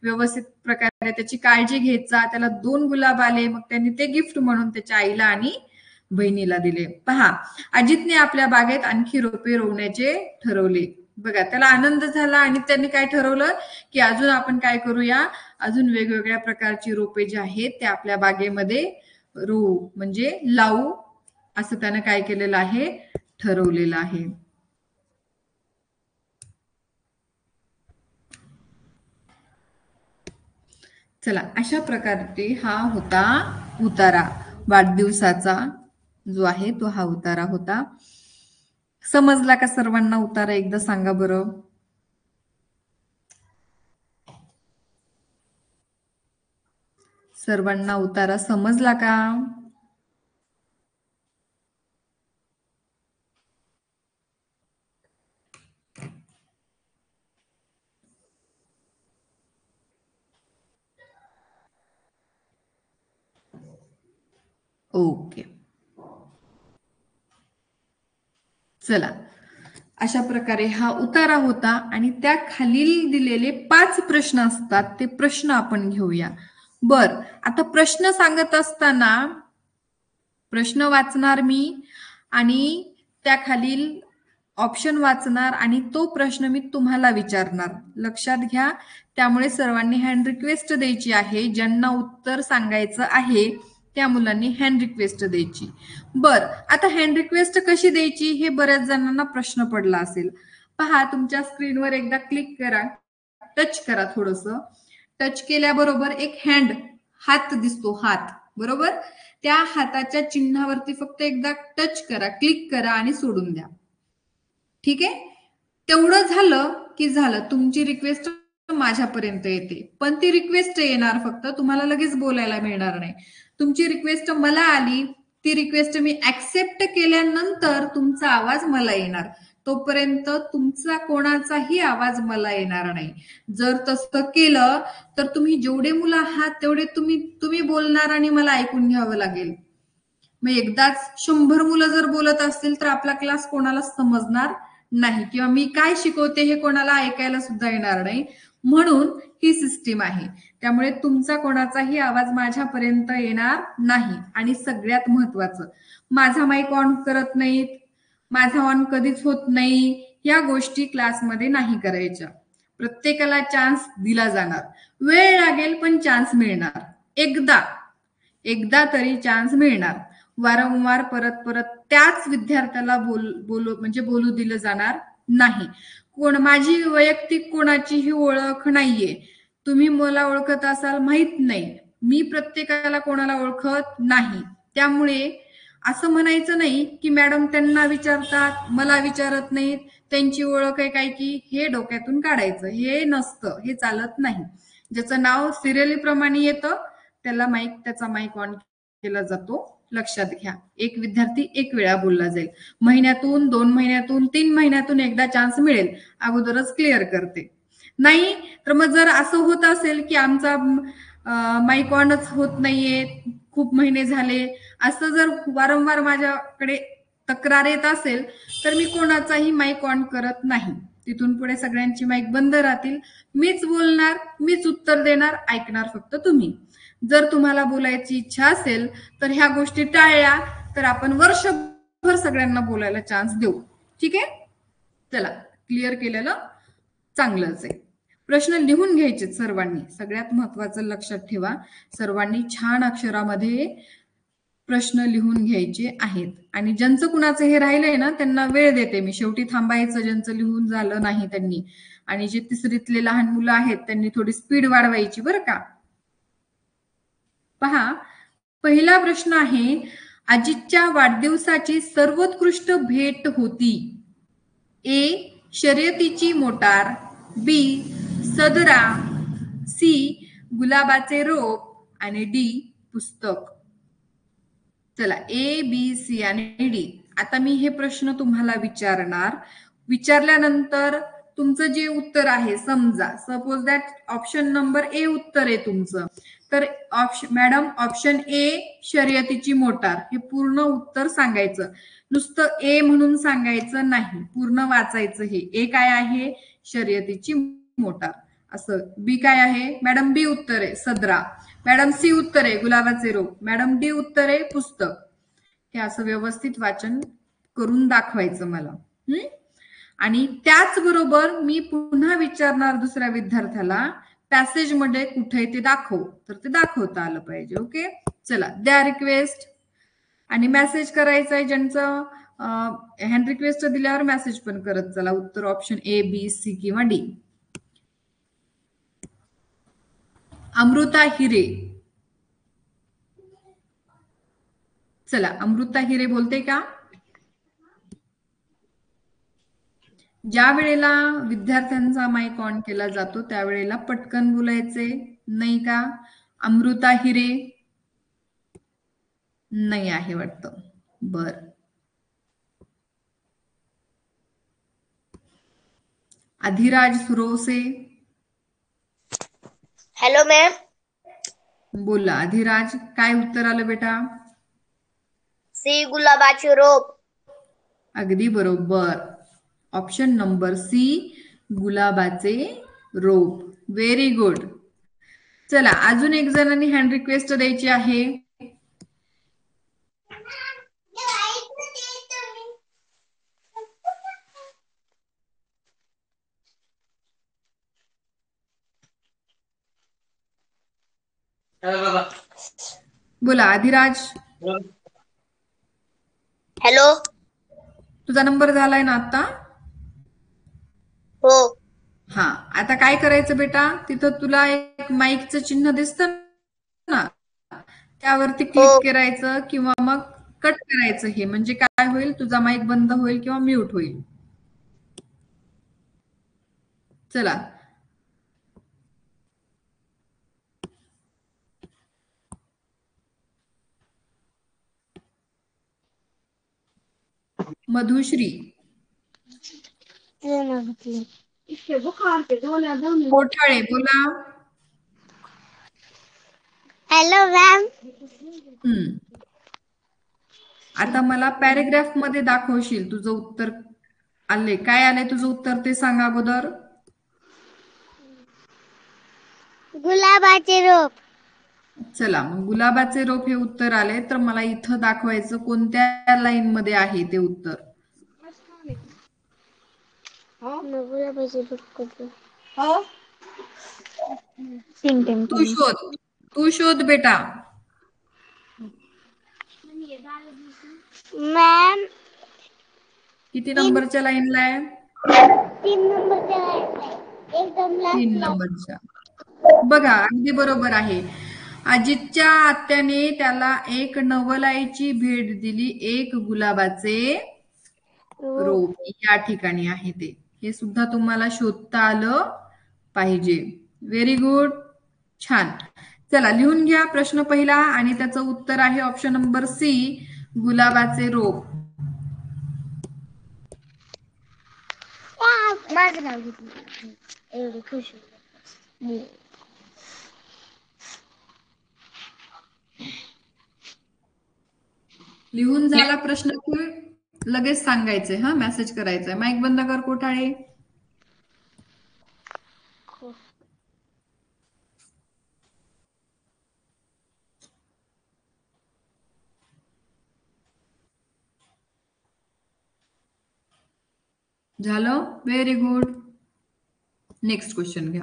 व्यवस्थित प्रकारे त्याची काळजी घ्यायचा. त्याला 2 गुलाब आले मग त्यांनी ते गिफ्ट म्हणून त्याच्या आईला आणि बहिणीला दिले. पहा अजितने आपल्या बागेत आणखी रोपे रोवण्याचे ठरवले. बघा त्याला आनंद झाला आणि त्यांनी काय ठरवलं की अजून आपण काय करूया अजून वेगवेगळ्या प्रकारची रोपे जी आहेत ते आपल्या बागेमध्ये रोवू म्हणजे लावू असं त्यानं काय केलेलं आहे ठरवलेलं आहे. चला अशा प्रकारचे हा होता उतारा वाढदिवसाचा जो आहे तो हा उतारा होता. समजला का सर्वांना उतारा एकदा सांगा बरं. सर्वांना उतारा समजला का. ओके चला अशा प्रकारे हा उतारा होता आणि त्या खालील दिलेले 5 प्रश्न असतात ते प्रश्न आपण घेऊया. बर आता प्रश्न सांगत असताना प्रश्न वाचणार मी आणि त्या खालील ऑप्शन वाचणार आणि तो प्रश्न मी तुम्हाला विचारणार. लक्षात घ्या. त्यामुळे सर्वांनी हँड रिक्वेस्ट द्यायची आहे. ज्यांना उत्तर सांगायचं आहे त्या मुलांनी हँड रिक्वेस्ट द्यायची. बर आता हँड रिक्वेस्ट कशी द्यायची हे बऱ्याच जणांना प्रश्न पडला असेल. पहा तुमच्या स्क्रीनवर एकदा क्लिक करा, टच करा थोडस. टच केल्याबरोबर एक हात दिसतो हात बरोबर. त्या हाताच्या चिन्हावरती फक्त एकदा टच करा, क्लिक करा आणि सोडून द्या. ठीक आहे. तेवढं झालं की झालं, तुमची रिक्वेस्ट माझ्यापर्यंत येते, पण ती रिक्वेस्ट येणार फक्त, तुम्हाला लगेच बोलायला मिळणार नाही. तुमची रिक्वेस्ट मला आली, ती रिक्वेस्ट मी ऍक्सेप्ट केल्यानंतर तुमचा आवाज मला येणार, तोपर्यंत तुमचा कोणाचाही आवाज मला येणार नाही. जर तसं केलं तर तुम्ही जेवढे मुलं आहात तेवढे तुम्ही बोलणार आणि मला ऐकून घ्यावं लागेल. मग एकदाच 100 मुलं जर बोलत असतील तर आपला क्लास कोणाला समजणार नाही, किंवा मी काय शिकवते हे कोणाला ऐकायला सुद्धा येणार नाही. म्हणून ही सिस्टीम आहे. त्यामुळे तुमचा कोणाचाही आवाज माझ्यापर्यंत येणार नाही. आणि सगळ्यात महत्वाचं, माझा माईक ऑन करत नाहीत, माझा ऑन कधीच होत नाही, या गोष्टी क्लासमध्ये नाही करायच्या. प्रत्येकाला चान्स दिला जाणार, वेळ लागेल पण चान्स मिळणार. एकदा तरी चान्स मिळणार. वारंवार परत परत त्याच विद्यार्थ्याला बोलू दिलं जाणार नाही. माझी वैयक्तिक कोणाचीही ओळख नाहीये, तुम्ही मला ओळखत असाल माहित नाही, मी प्रत्येकाला कोणाला ओळखत नाही. त्यामुळे असं म्हणायचं नाही की मॅडम त्यांना विचारतात मला विचारत नाहीत, त्यांची ओळख आहे काय की, हे डोक्यातून काढायचं, हे नसतं, हे चालत नाही. ज्याचं नाव सिरियली प्रमाणे येतं त्याला त्याचा माईक ऑन केला जातो. लक्षात घ्या, एक विद्यार्थी एक वेळा बोलला जाईल. महिन्यातून 2 महिन्यातून 3 महिन्यातून एकदा चान्स मिळेल, अगोदरच क्लिअर करते. नाही तर मग जर असं होत असेल की आमचा माईक ऑनच होत नाहीये, खूप महिने झाले, असं जर वारंवार माझ्याकडे तक्रार येत असेल तर मी कोणाचाही माईक ऑन करत नाही. तिथून पुढे सगळ्यांची माईक बंद राहतील, मीच बोलणार, मीच उत्तर देणार, ऐकणार फक्त तुम्ही. जर तुम्हाला बोलायची इच्छा असेल तर ह्या गोष्टी टाळल्या तर आपण वर्षभर सगळ्यांना बोलायला चान्स देऊ. ठीक आहे, चला, क्लिअर केलेलं चांगलंच आहे. प्रश्न लिहून घ्यायचे सर्वांनी, सगळ्यात महत्वाचं लक्षात ठेवा, सर्वांनी छान अक्षरामध्ये प्रश्न लिहून घ्यायचे आहेत. आणि ज्यांचं कुणाचं हे राहिलंय ना त्यांना वेळ देते मी, शेवटी थांबायचं ज्यांचं लिहून झालं नाही त्यांनी. आणि जे तिसरीतले लहान मुलं आहेत त्यांनी थोडी स्पीड वाढवायची बरं का. पहा, पहिला प्रश्न आहे, अजितच्या वाढदिवसाची सर्वोत्कृष्ट भेट होती. ए शर्यतीची मोटार, बी सदरा, सी गुलाबाचे रोप आणि डी पुस्तक. चला, ए बी सी आणि डी. आता मी हे प्रश्न तुम्हाला विचारणार, विचारल्यानंतर तुमचं जे उत्तर आहे, समजा suppose that option number A उत्तर आहे तुमचं, तर मॅडम ऑप्शन ए शर्यतीची मोटार हे पूर्ण उत्तर सांगायचं. नुसतं ए म्हणून सांगायचं नाही, पूर्ण वाचायचं. हे ए काय आहे, शर्यतीची मोटार. असं बी काय आहे, मॅडम बी उत्तर आहे सदरा, मॅडम सी उत्तर आहे गुलाबाचे रोप, मॅडम डी उत्तर आहे पुस्तक. हे असं व्यवस्थित वाचन करून दाखवायचं मला. आणि त्याचबरोबर मी पुन्हा विचारणार दुसऱ्या विद्यार्थ्याला, पॅसेज मध्ये कुठे ते दाखव, तर ते दाखवता आलं पाहिजे. ओके, चला, द्या रिक्वेस्ट. आणि मेसेज करायचा आहे, ज्यांचं हँड रिक्वेस्ट दिल्यावर मेसेज पण करत चला उत्तर ऑप्शन ए बी सी किंवा डी. अमृता हिरे, चला अमृता हिरे बोलते का? ज्या वेळेला विद्यार्थ्यांचा माईक ऑन केला जातो त्यावेळेला पटकन बोलायचे, नाही का? अमृता हिरे नाही आहे वाटतं, बर. Adhiraj Surose, hello ma'am. बोला अधिराज, काय उत्तर आलं बेटा? सी गुलाबाचे रोप. अगदी बरोबर, ऑप्शन नंबर सी गुलाबाचे रोप. Very good. चला, अजून एक जणांनी हँड रिक्वेस्ट द्यायची आहे. बोला अधिराज. हॅलो, तुझा नंबर झालाय ना आता? हो. हा, आता काय करायचं बेटा, तिथं तुला एक माईकचं चिन्ह दिसतं ना, त्यावरती क्लिक करायचं किंवा मग कट करायचं. हे म्हणजे काय होईल, तुझा माईक बंद होईल किंवा म्यूट होईल. चला, मधुश्री, कोठाळे बोला. Hello ma'am. हम्म. आता मला पॅरेग्राफ मध्ये दाखवशील तुझं उत्तर आले. काय आलंय तुझं उत्तर ते सांग अगोदर. गुलाबाचे रोप. चला, मग गुलाबाचे रोप हे उत्तर आले, तर मला इथं दाखवायचं कोणत्या लाईन मध्ये आहे ते उत्तर. गुलाबाचे रोप. तू शोध, तू शोध बेटा. मॅम किती तीन नंबरच्या लाईनला आहे? 3 नंबरच्या एकदम 3 लास्टला. नंबरच्या. बघा, अगदी बरोबर आहे. अजितच्या आत्याने त्याला एक नवलाईची भेट दिली, एक गुलाबाचे रोप या ठिकाणी आहे ते. हे सुद्धा तुम्हाला शोधता आलं पाहिजे. व्हेरी गुड, छान. चला, लिहून घ्या प्रश्न पहिला आणि त्याचं उत्तर आहे ऑप्शन नंबर सी, गुलाबाचे रोप. माझं नाव घेतलं एवढी खुश. लिहून झाला प्रश्न की लगेच सांगायचंय, हा मेसेज करायचंय. माईक बंद कर कोठाळे. झालं, व्हेरी गुड. नेक्स्ट क्वेश्चन घ्या.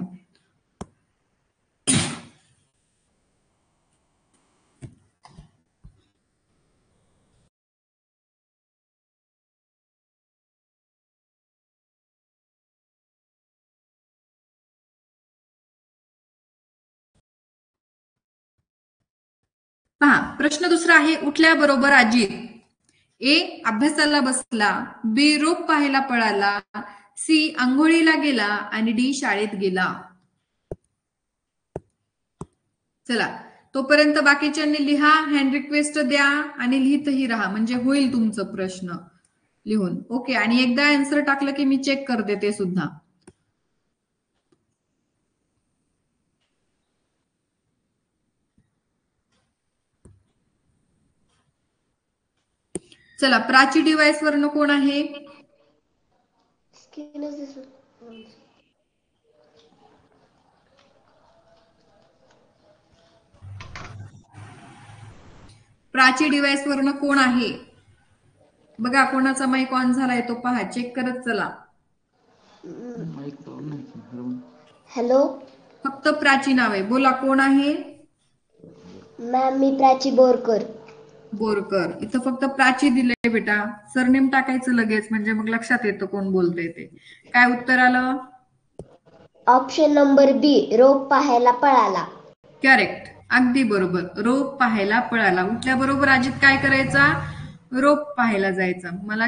पहा, प्रश्न दुसरा आहे. उठल्याबरोबर अजित ए अभ्यासाला बसला, बी रोप पाहायला पळाला, सी आंघोळीला गेला आणि डी शाळेत गेला. चला, तोपर्यंत बाकीच्यांनी लिहा, हँड रिक्वेस्ट द्या आणि लिहितही राहा, म्हणजे होईल तुमचं प्रश्न लिहून. ओके, आणि एकदा आन्सर टाकलं की मी चेक करते ते सुद्धा. चला, प्राची डिव्हाइस वरनं कोण आहे? प्राची डिव्हाइस वरनं कोण आहे? बघा, कोणाचा माईक ऑन झालाय तो पहा, चेक करत चला. हॅलो फक्त प्राची नाव आहे. बोला, कोण आहे? मॅम, मी प्राची बोरकर. बोरकर. इथं फक्त प्राची दिलंय बेटा. सरनेम टाकायचं लगेच, म्हणजे मग लक्षात येतं कोण बोलतंय ते. काय उत्तर आलं? ऑप्शन नंबर बी, रोप पाहायला पळाला. करेक्ट, अगदी बरोबर. रोप पाहायला पळाला. उठल्याबरोबर अजित काय करायचा? रोप पाहायला जायचा. मला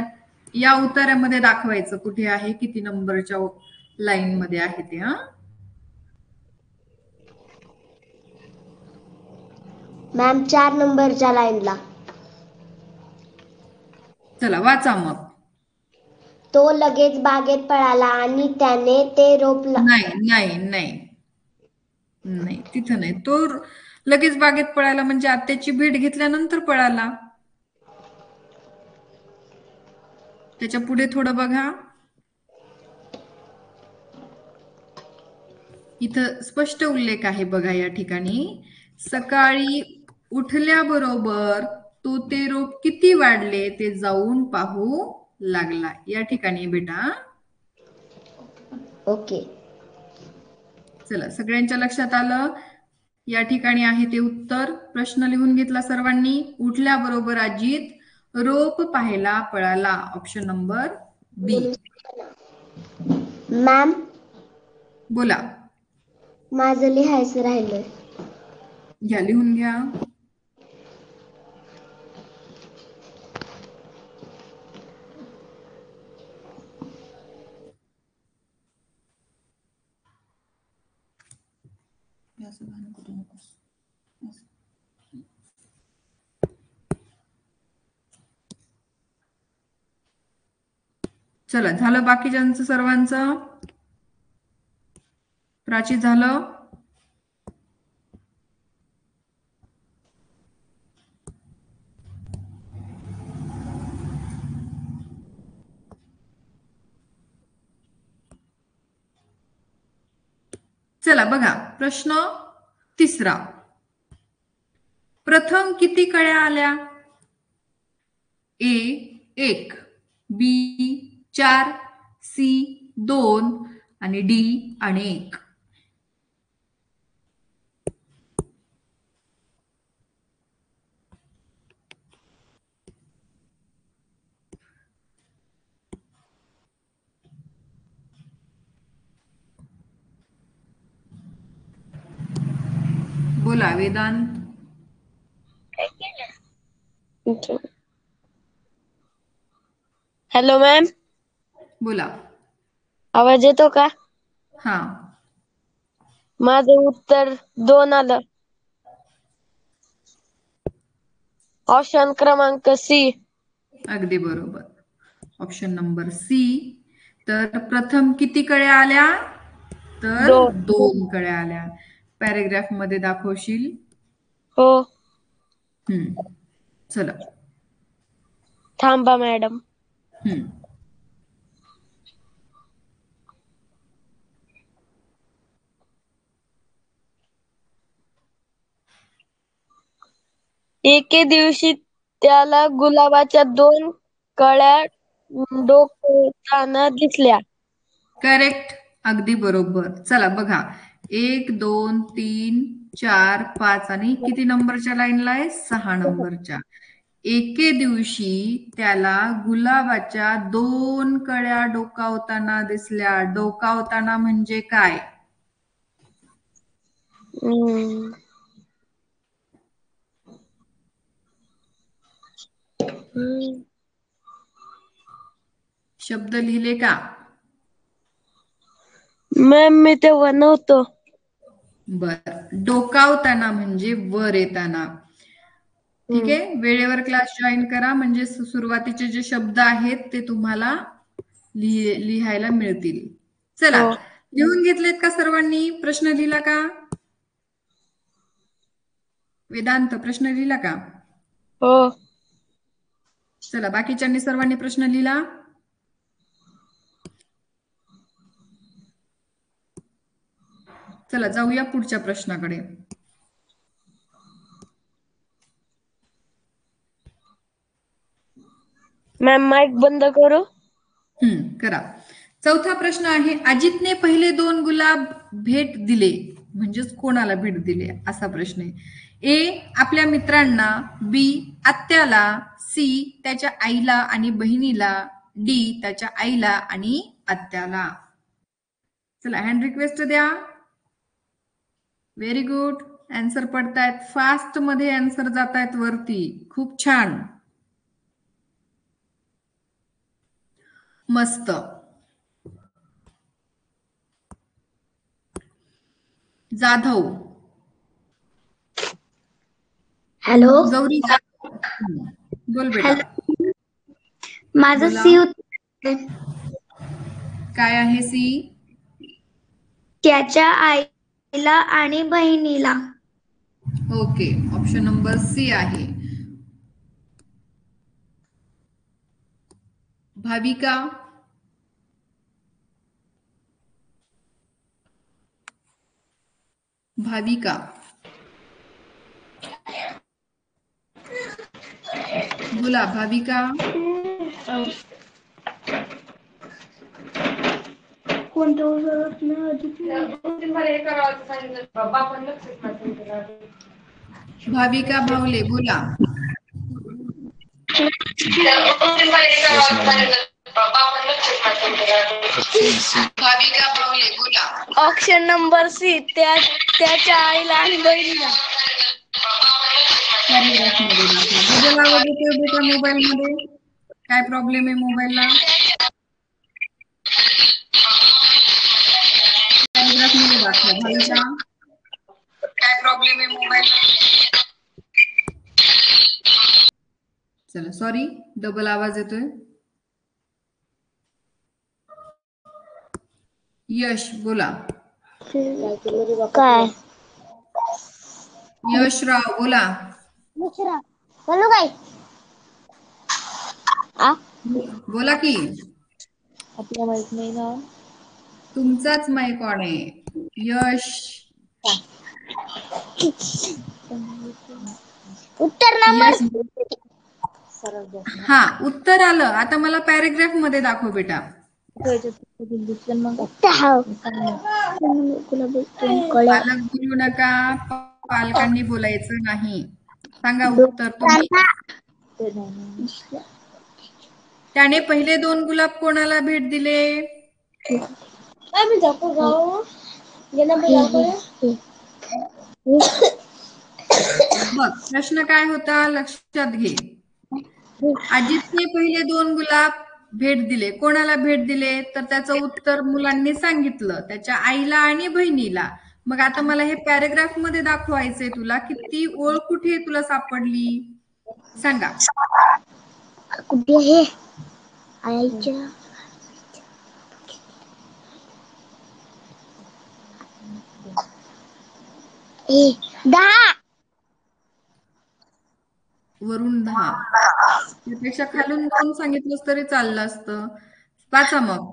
या उत्तरामध्ये दाखवायचं कुठे आहे, किती नंबरच्या लाईन मध्ये आहे ते. हा, मॅम 4 नंबरच्या लाईनला. चला वाचा मग. तो लगेच बागेत पळाला आणि त्याने ते रोप नाही नाही नाही नाही, तिथं नाही. तो लगेच बागेत पळाला म्हणजे आत्याची भेट घेतल्यानंतर पळाला. त्याच्या पुढे थोडं बघा, इथं स्पष्ट उल्लेख आहे बघा या ठिकाणी. सकाळी उठल्याबरोबर तो ते रोप किती वाढले ते जाऊन पाहू लागला. या ठिकाणी बेटा. ओके. चला, सगळ्यांच्या लक्षात आलं? या ठिकाणी आहे ते उत्तर. प्रश्न लिहून घेतला सर्वांनी. उठल्याबरोबर अजित रोप पाहायला पळाला. ऑप्शन नंबर बी. मॅम, बोला. माझं लिहायचं राहिलंय. घ्या, लिहून घ्या. असं घाण करू नकोस. चला, झालं बाकीच्यांचं सर्वांचं? प्राची झालं? चला बघा, प्रश्न तिसरा. प्रथम किती कळ्या आल्या? ए 1, बी 4, सी 2 आणि डी आणि 1. बोला वेदांत. हॅलो मॅम, बोला. आवाज येतो का? हा, माझं उत्तर 2 आलं. ऑप्शन क्रमांक सी. अगदी बरोबर. Option number C. तर प्रथम किती कळ्या आल्या? तर 2 कळ्या आल्या. पॅरेग्राफ मध्ये दाखवशील? हो. चला. थांबा मॅडम. एके दिवशी त्याला गुलाबाच्या 2 कळ्या डोकावताना दिसल्या. करेक्ट, अगदी बरोबर. चला बघा, 1 2 3 4 5 आणि किती नंबरच्या लाईनला आहे? 6 नंबरच्या. एके दिवशी त्याला गुलाबाच्या 2 कळ्या डोकावताना दिसल्या. डोकावताना म्हणजे काय? शब्द लिहिले का? मॅम मी तेव्हा नव्हतो. बर, डोकावताना म्हणजे वर येताना. ठीक आहे, वेळेवर क्लास जॉईन करा म्हणजे सुरुवातीचे जे शब्द आहेत ते तुम्हाला लिहायला मिळतील. चला, हो. लिहून घेतलेत का सर्वांनी? प्रश्न लिहिला का? वेदांत, प्रश्न लिहिला का? हो. चला, बाकीच्यांनी सर्वांनी प्रश्न लिहिला? चला जाऊया पुढच्या प्रश्नाकडे. मॅम माईक बंद करू? करा. चौथा प्रश्न आहे, अजितने पहिले 2 गुलाब भेट दिले. म्हणजेच कोणाला भेट दिले असा प्रश्न आहे. ए आपल्या मित्रांना, बी आत्याला, सी त्याच्या आईला आणि बहिणीला, डी त्याच्या आईला आणि आत्याला. चला, हँड रिक्वेस्ट द्या. Very good. आन्सर पडतायत, फास्ट मध्ये आन्सर जात आहेत वरती. खूप छान, मस्त. जाधव. हॅलो. गौरी. बोल बेटा. माझं बोला. सी काय आहे सी? त्याच्या आईला आणि बहिणीला. ओके, ऑप्शन नंबर सी आहे. भाविका. भाविका. बोला भाविका. भाविका भावले बोला. भाविका भावले बोला. Option number C. त्याच्या आईला आणि बहिणीला. बदल आवाज येतोय बेटा मोबाईल मध्ये? काय प्रॉब्लेम आहे मोबाईलला? पॅरेग्राफ मध्ये दाखवा भाविका. काय प्रॉब्लेम आहे मोबाईल. चला सॉरी, डबल आवाज येतोय. यश बोला. काय यशराव बोला. बोलू काय बोला की. आपल्या माहित नाही ना. तुमचाच माईक ऑन आहे. यश उत्तर नंबर यश हा उत्तर आलं. आता मला पॅरेग्राफ मध्ये दाखव बेटा. पालक बोलू नका, पालकांनी बोलायचं नाही. सांगा उत्तर तुम्ही. त्याने पहिले 2 गुलाब कोणाला भेट दिले. बघ प्रश्न काय होता लक्षात घे. अजितने पहिले 2 गुलाब भेट दिले. कोणाला भेट दिले तर त्याचं उत्तर मुलांनी सांगितलं, त्याच्या आईला आणि बहिणीला. मग आता मला हे पॅरेग्राफ मध्ये दाखवायचंय तुला की ती ओळ कुठे तुला सापडली सांगा. कुठे आहे आईच्या दहा वरून 10. त्यापेक्षा खालून 2 सांगितलंस तरी चाललं असतं. वाचा मग.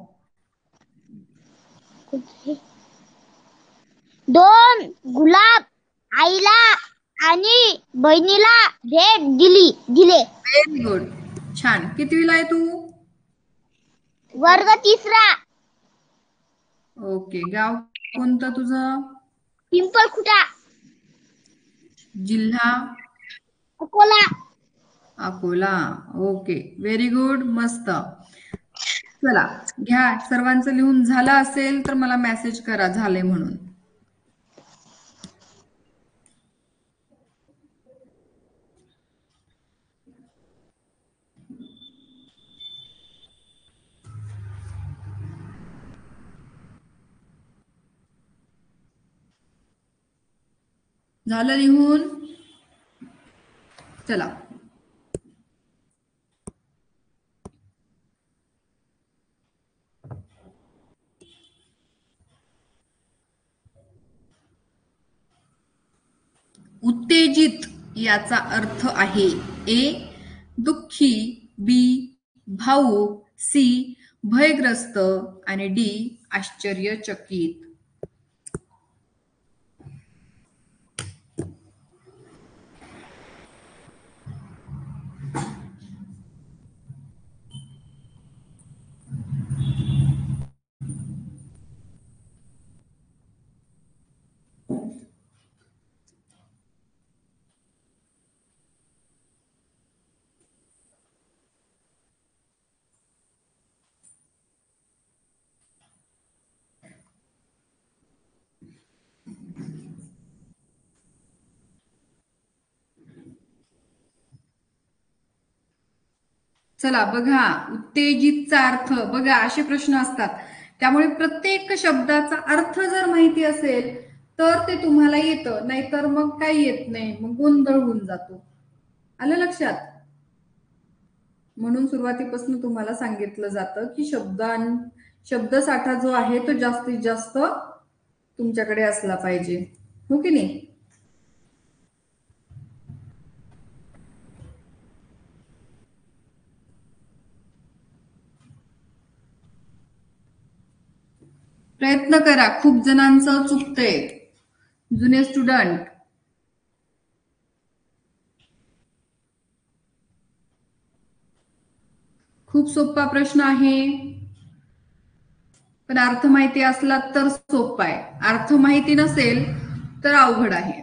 2 गुलाब आईला आणि बहिणीला भेट दिले. व्हेरी गुड, छान. कितवीला आहे तू. वर्ग 3रा. ओके. गाव कोणतं तुझं. पिंपळखुटा. जिल्हा Akola. Akola. Okay, very good, मस्त. चला घ्या, सर्वांचं लिहून झालं असेल तर मला मेसेज करा झाले म्हणून. झालं लिहून. चला उत्तेजित याचा अर्थ आहे ए दुःखी, बी भावुक, सी भयग्रस्त आणि डी आश्चर्यचकित. चला बघा, उत्तेजितचा अर्थ बघा, असे प्रश्न असतात. त्यामुळे प्रत्येक शब्दाचा अर्थ जर माहिती असेल तर ते तुम्हाला येतं, नाहीतर मग काही येत नाही, मग गोंधळ होऊन जातो. आलं लक्षात. म्हणून सुरुवातीपासून तुम्हाला सांगितलं जातं की शब्दसाठा जो आहे तो जास्तीत जास्त तुमच्याकडे असला पाहिजे, हो की नाही. प्रयत्न करा, खूप जणांचं चुकतंय. जुने स्टुडंट, खूप सोपा प्रश्न आहे, पण अर्थ माहिती असला तर सोपा आहे. अर्थ माहिती नसेल तर अवघड आहे.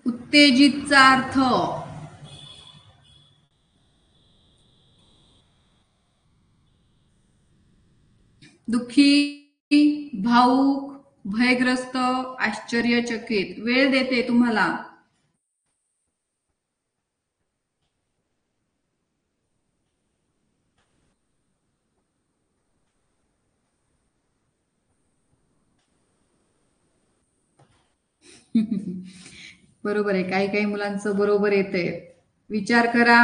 उत्तेजितचा अर्थ दुःखी, भावुक, भयग्रस्त, आश्चर्यचकित. वेळ देते तुम्हाला. बरोबर आहे, काही काही मुलांचं बरोबर येतंय. विचार करा.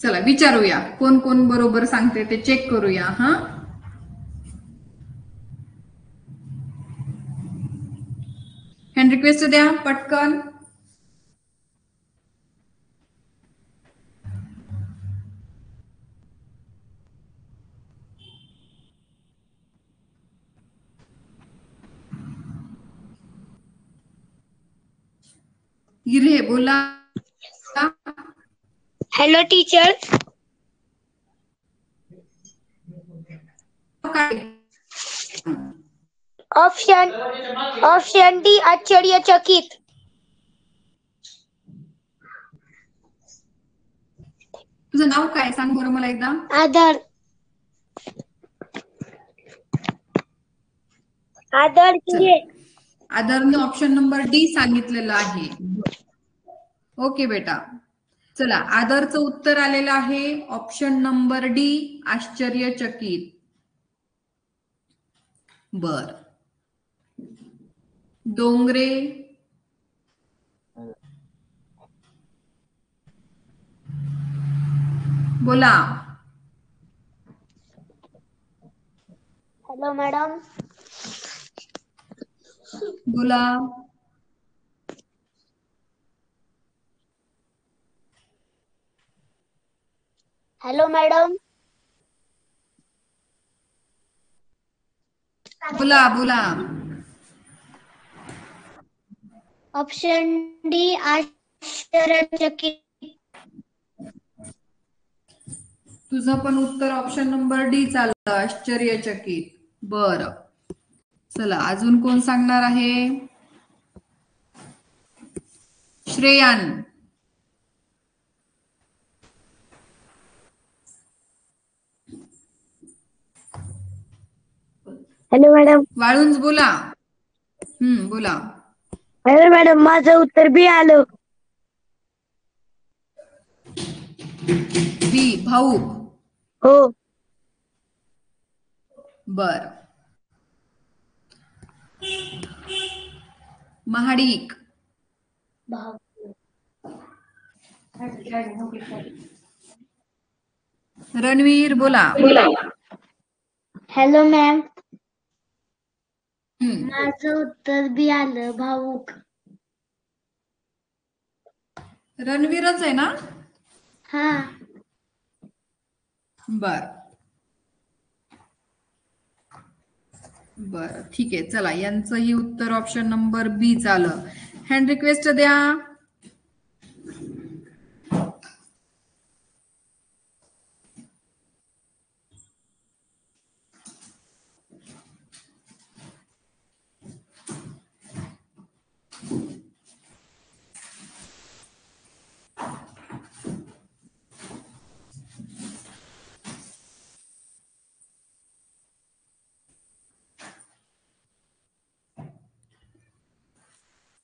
चला विचारूया, कोण कोण बरोबर सांगते ते चेक करूया. हा, हँड रिक्वेस्ट द्या पटकन. गिरे बोला. Hello teacher. काय ऑप्शन डी आश्चर्यचकित. तुझं नाव काय सांग बरं मला एकदा. आदर चला, आदरने ऑप्शन नंबर डी सांगितलेलं आहे. ओके बेटा. चला, आदरचं उत्तर आलेलं आहे ऑप्शन नंबर डी, आश्चर्यचकित. बर. डोंगरे, बोला. Hello madam. बोला. Hello madam. बोला बोला. ऑप्शन डी आश्चर्यचकित. तुझं पण उत्तर ऑप्शन नंबर डी चाललं, आश्चर्यचकित. बर. चला, अजून कोण सांगणार आहे. श्रेयान. Hello madam. वाळुंज बोला. बोला. हॅलो मॅडम, माझं उत्तर बी आलं. बी, भाऊक. हो. बर. महाडिक. रणवीर बोला. Hello ma'am. माझं उत्तर बी आलं, भाऊक. रणवीरच आहे ना. हा. बर बर, ठीक आहे. चला, यांचंही उत्तर ऑप्शन नंबर बी आलं. हँड रिक्वेस्ट द्या.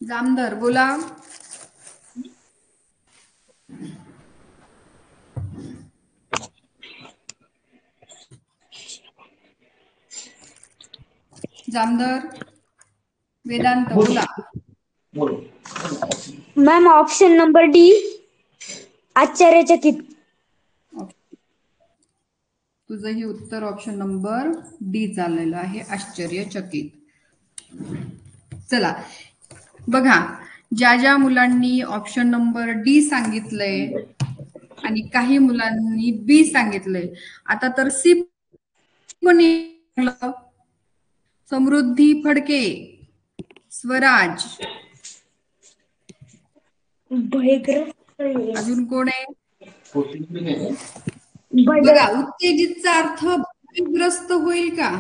जामदार बोला. जामदार. वेदांत बोला. मॅम ऑप्शन नंबर डी आश्चर्यचकित. तुझंही उत्तर ऑप्शन नंबर डी चाललेलं आहे, आश्चर्यचकित. चला बघा, ज्या ज्या मुलांनी ऑप्शन नंबर डी सांगितलंय आणि काही मुलांनी बी सांगितलंय, आता तर सी समृद्धी फडके, स्वराज. अजून कोण आहे. बघा, उत्तेजितचा अर्थ भयग्रस्त होईल का.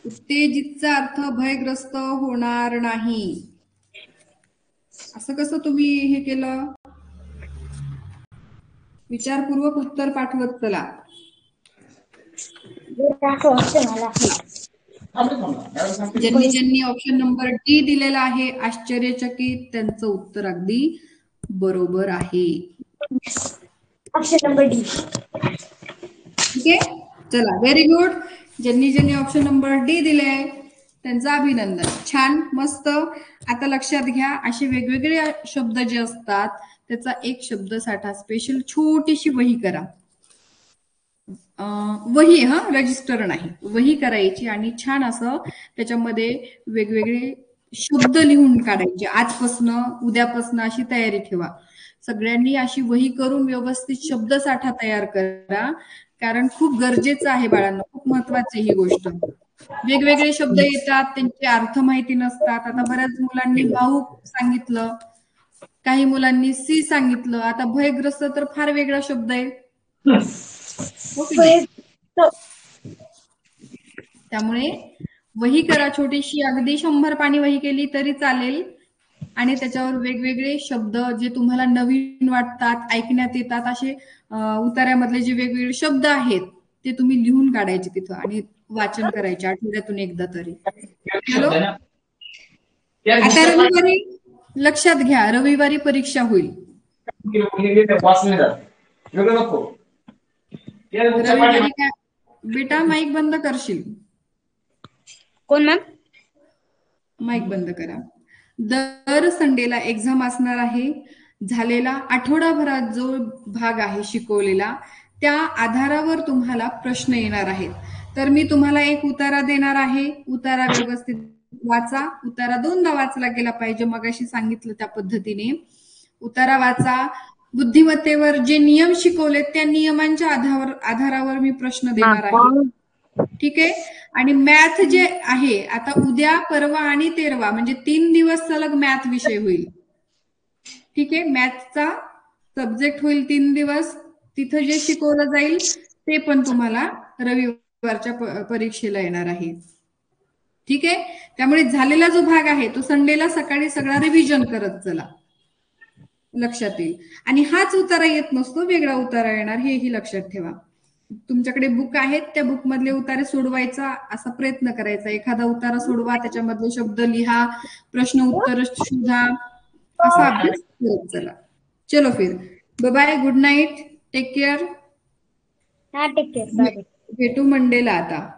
उत्तेजितचा अर्थ भयग्रस्त होणार नाही. असं कसं तुम्ही हे केलं. विचारपूर्वक उत्तर पाठवत चला. ज्यांनी ज्यांनी ऑप्शन नंबर डी दिलेला आहे, आश्चर्यचकित, त्यांचं उत्तर अगदी बरोबर आहे. Option number D. ठीक आहे, चला व्हेरी गुड. ज्यांनी ज्यांनी ऑप्शन नंबर डी दिले त्यांचं अभिनंदन. छान, मस्त. आता लक्षात घ्या, असे वेगवेगळे शब्द जे असतात त्याचा एक शब्द साठा स्पेशल छोटीशी वही करा. वही, हा रजिस्टर नाही, वही करायची आणि छान असं त्याच्यामध्ये वेगवेगळे शब्द लिहून काढायचे. आजपासनं उद्यापासनं अशी तयारी ठेवा. सगळ्यांनी अशी वही करून व्यवस्थित शब्द साठा तयार करा, कारण खूप गरजेचं आहे बाळांनो, खूप महत्वाची ही गोष्ट. वेगवेगळे शब्द येतात, त्यांचे अर्थ माहिती नसतात. आता बऱ्याच मुलांनी भाऊक सांगितलं, काही मुलांनी सी सांगितलं. आता भयग्रस्त तर फार वेगळा शब्द आहे, हो की नाही? त्यामुळे वही करा छोटीशी, अगदी 100 पानी वही केली तरी चालेल. आणि त्याच्यावर वेगवेगळे शब्द जे तुम्हाला नवीन वाटतात, ऐकण्यात येतात, असे उतार्यामधले जे वेगवेगळे शब्द आहेत ते तुम्ही लिहून काढायचे तिथं आणि वाचन करायचे आठवड्यातून एकदा तरी. चलो, आता रविवारी लक्षात घ्या, रविवारी परीक्षा होईल. रविवारी काय बेटा, माईक बंद करशील? कोण मॅम? माईक बंद करा. दर संडेला एक्झाम असणार आहे. झालेला आठवडाभरात जो भाग आहे शिकवलेला, त्या आधारावर तुम्हाला प्रश्न येणार आहेत. तर मी तुम्हाला एक उतारा देणार आहे, उतारा व्यवस्थित वाचा. उतारा 2दा वाचला गेला पाहिजे, मगाशी सांगितलं त्या पद्धतीने उतारा वाचा. बुद्धिमत्तेवर जे नियम शिकवलेत त्या नियमांच्या आधारावर मी प्रश्न देणार आहे. ठीक आहे, आणि मॅथ जे आहे आता उद्या, परवा आणि 13 म्हणजे 3 दिवस सलग मॅथ विषय होईल. ठीक आहे, मॅथचा सब्जेक्ट होईल 3 दिवस. तिथं जे शिकवलं जाईल ते पण तुम्हाला रविवारच्या परीक्षेला येणार आहे. ठीक आहे, त्यामुळे झालेला जो भाग आहे तो संडेला सकाळी सगळा रिव्हिजन करत चला, लक्षात येईल. आणि हाच उतारा येत नसतो, वेगळा उतारा येणार, हेही लक्षात ठेवा. तुमच्याकडे बुक आहेत, त्या बुक मधले उतारे सोडवायचा असा प्रयत्न करायचा. एखादा उतारा सोडवा, त्याच्यामधले शब्द लिहा, प्रश्न उत्तर शोधा, असा अभ्यास करत चला. चलो फिर, bye bye, good night, take care. हा, टेक केअर. भेटू मंडेला आता.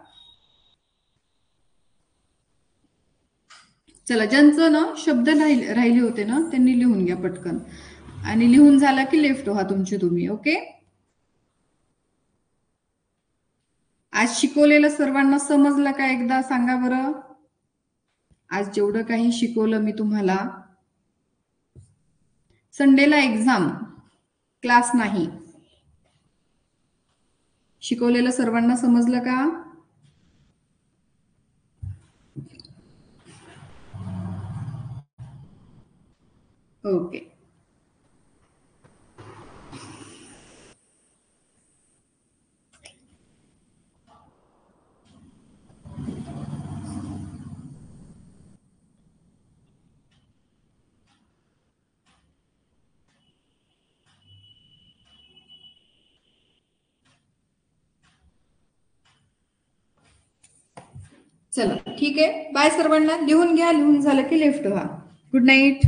चला, ज्यांचं ना शब्द राहिले होते ना त्यांनी लिहून घ्या पटकन, आणि लिहून झाला की लेफ्ट व्हा तुमची तुम्ही. ओके, आज शिकवलेलं सर्वांना समजलं का? एकदा सांगा बरं. आज जेवढं काही शिकवलं मी तुम्हाला, संडेला एक्झाम, क्लास नाही, शिकवलेलं सर्वांना समजलं का? ओके, चला ठीक आहे, बाय सर्वांना. लिहून घ्या, लिहून झालं की लेफ्ट व्हा. Good night.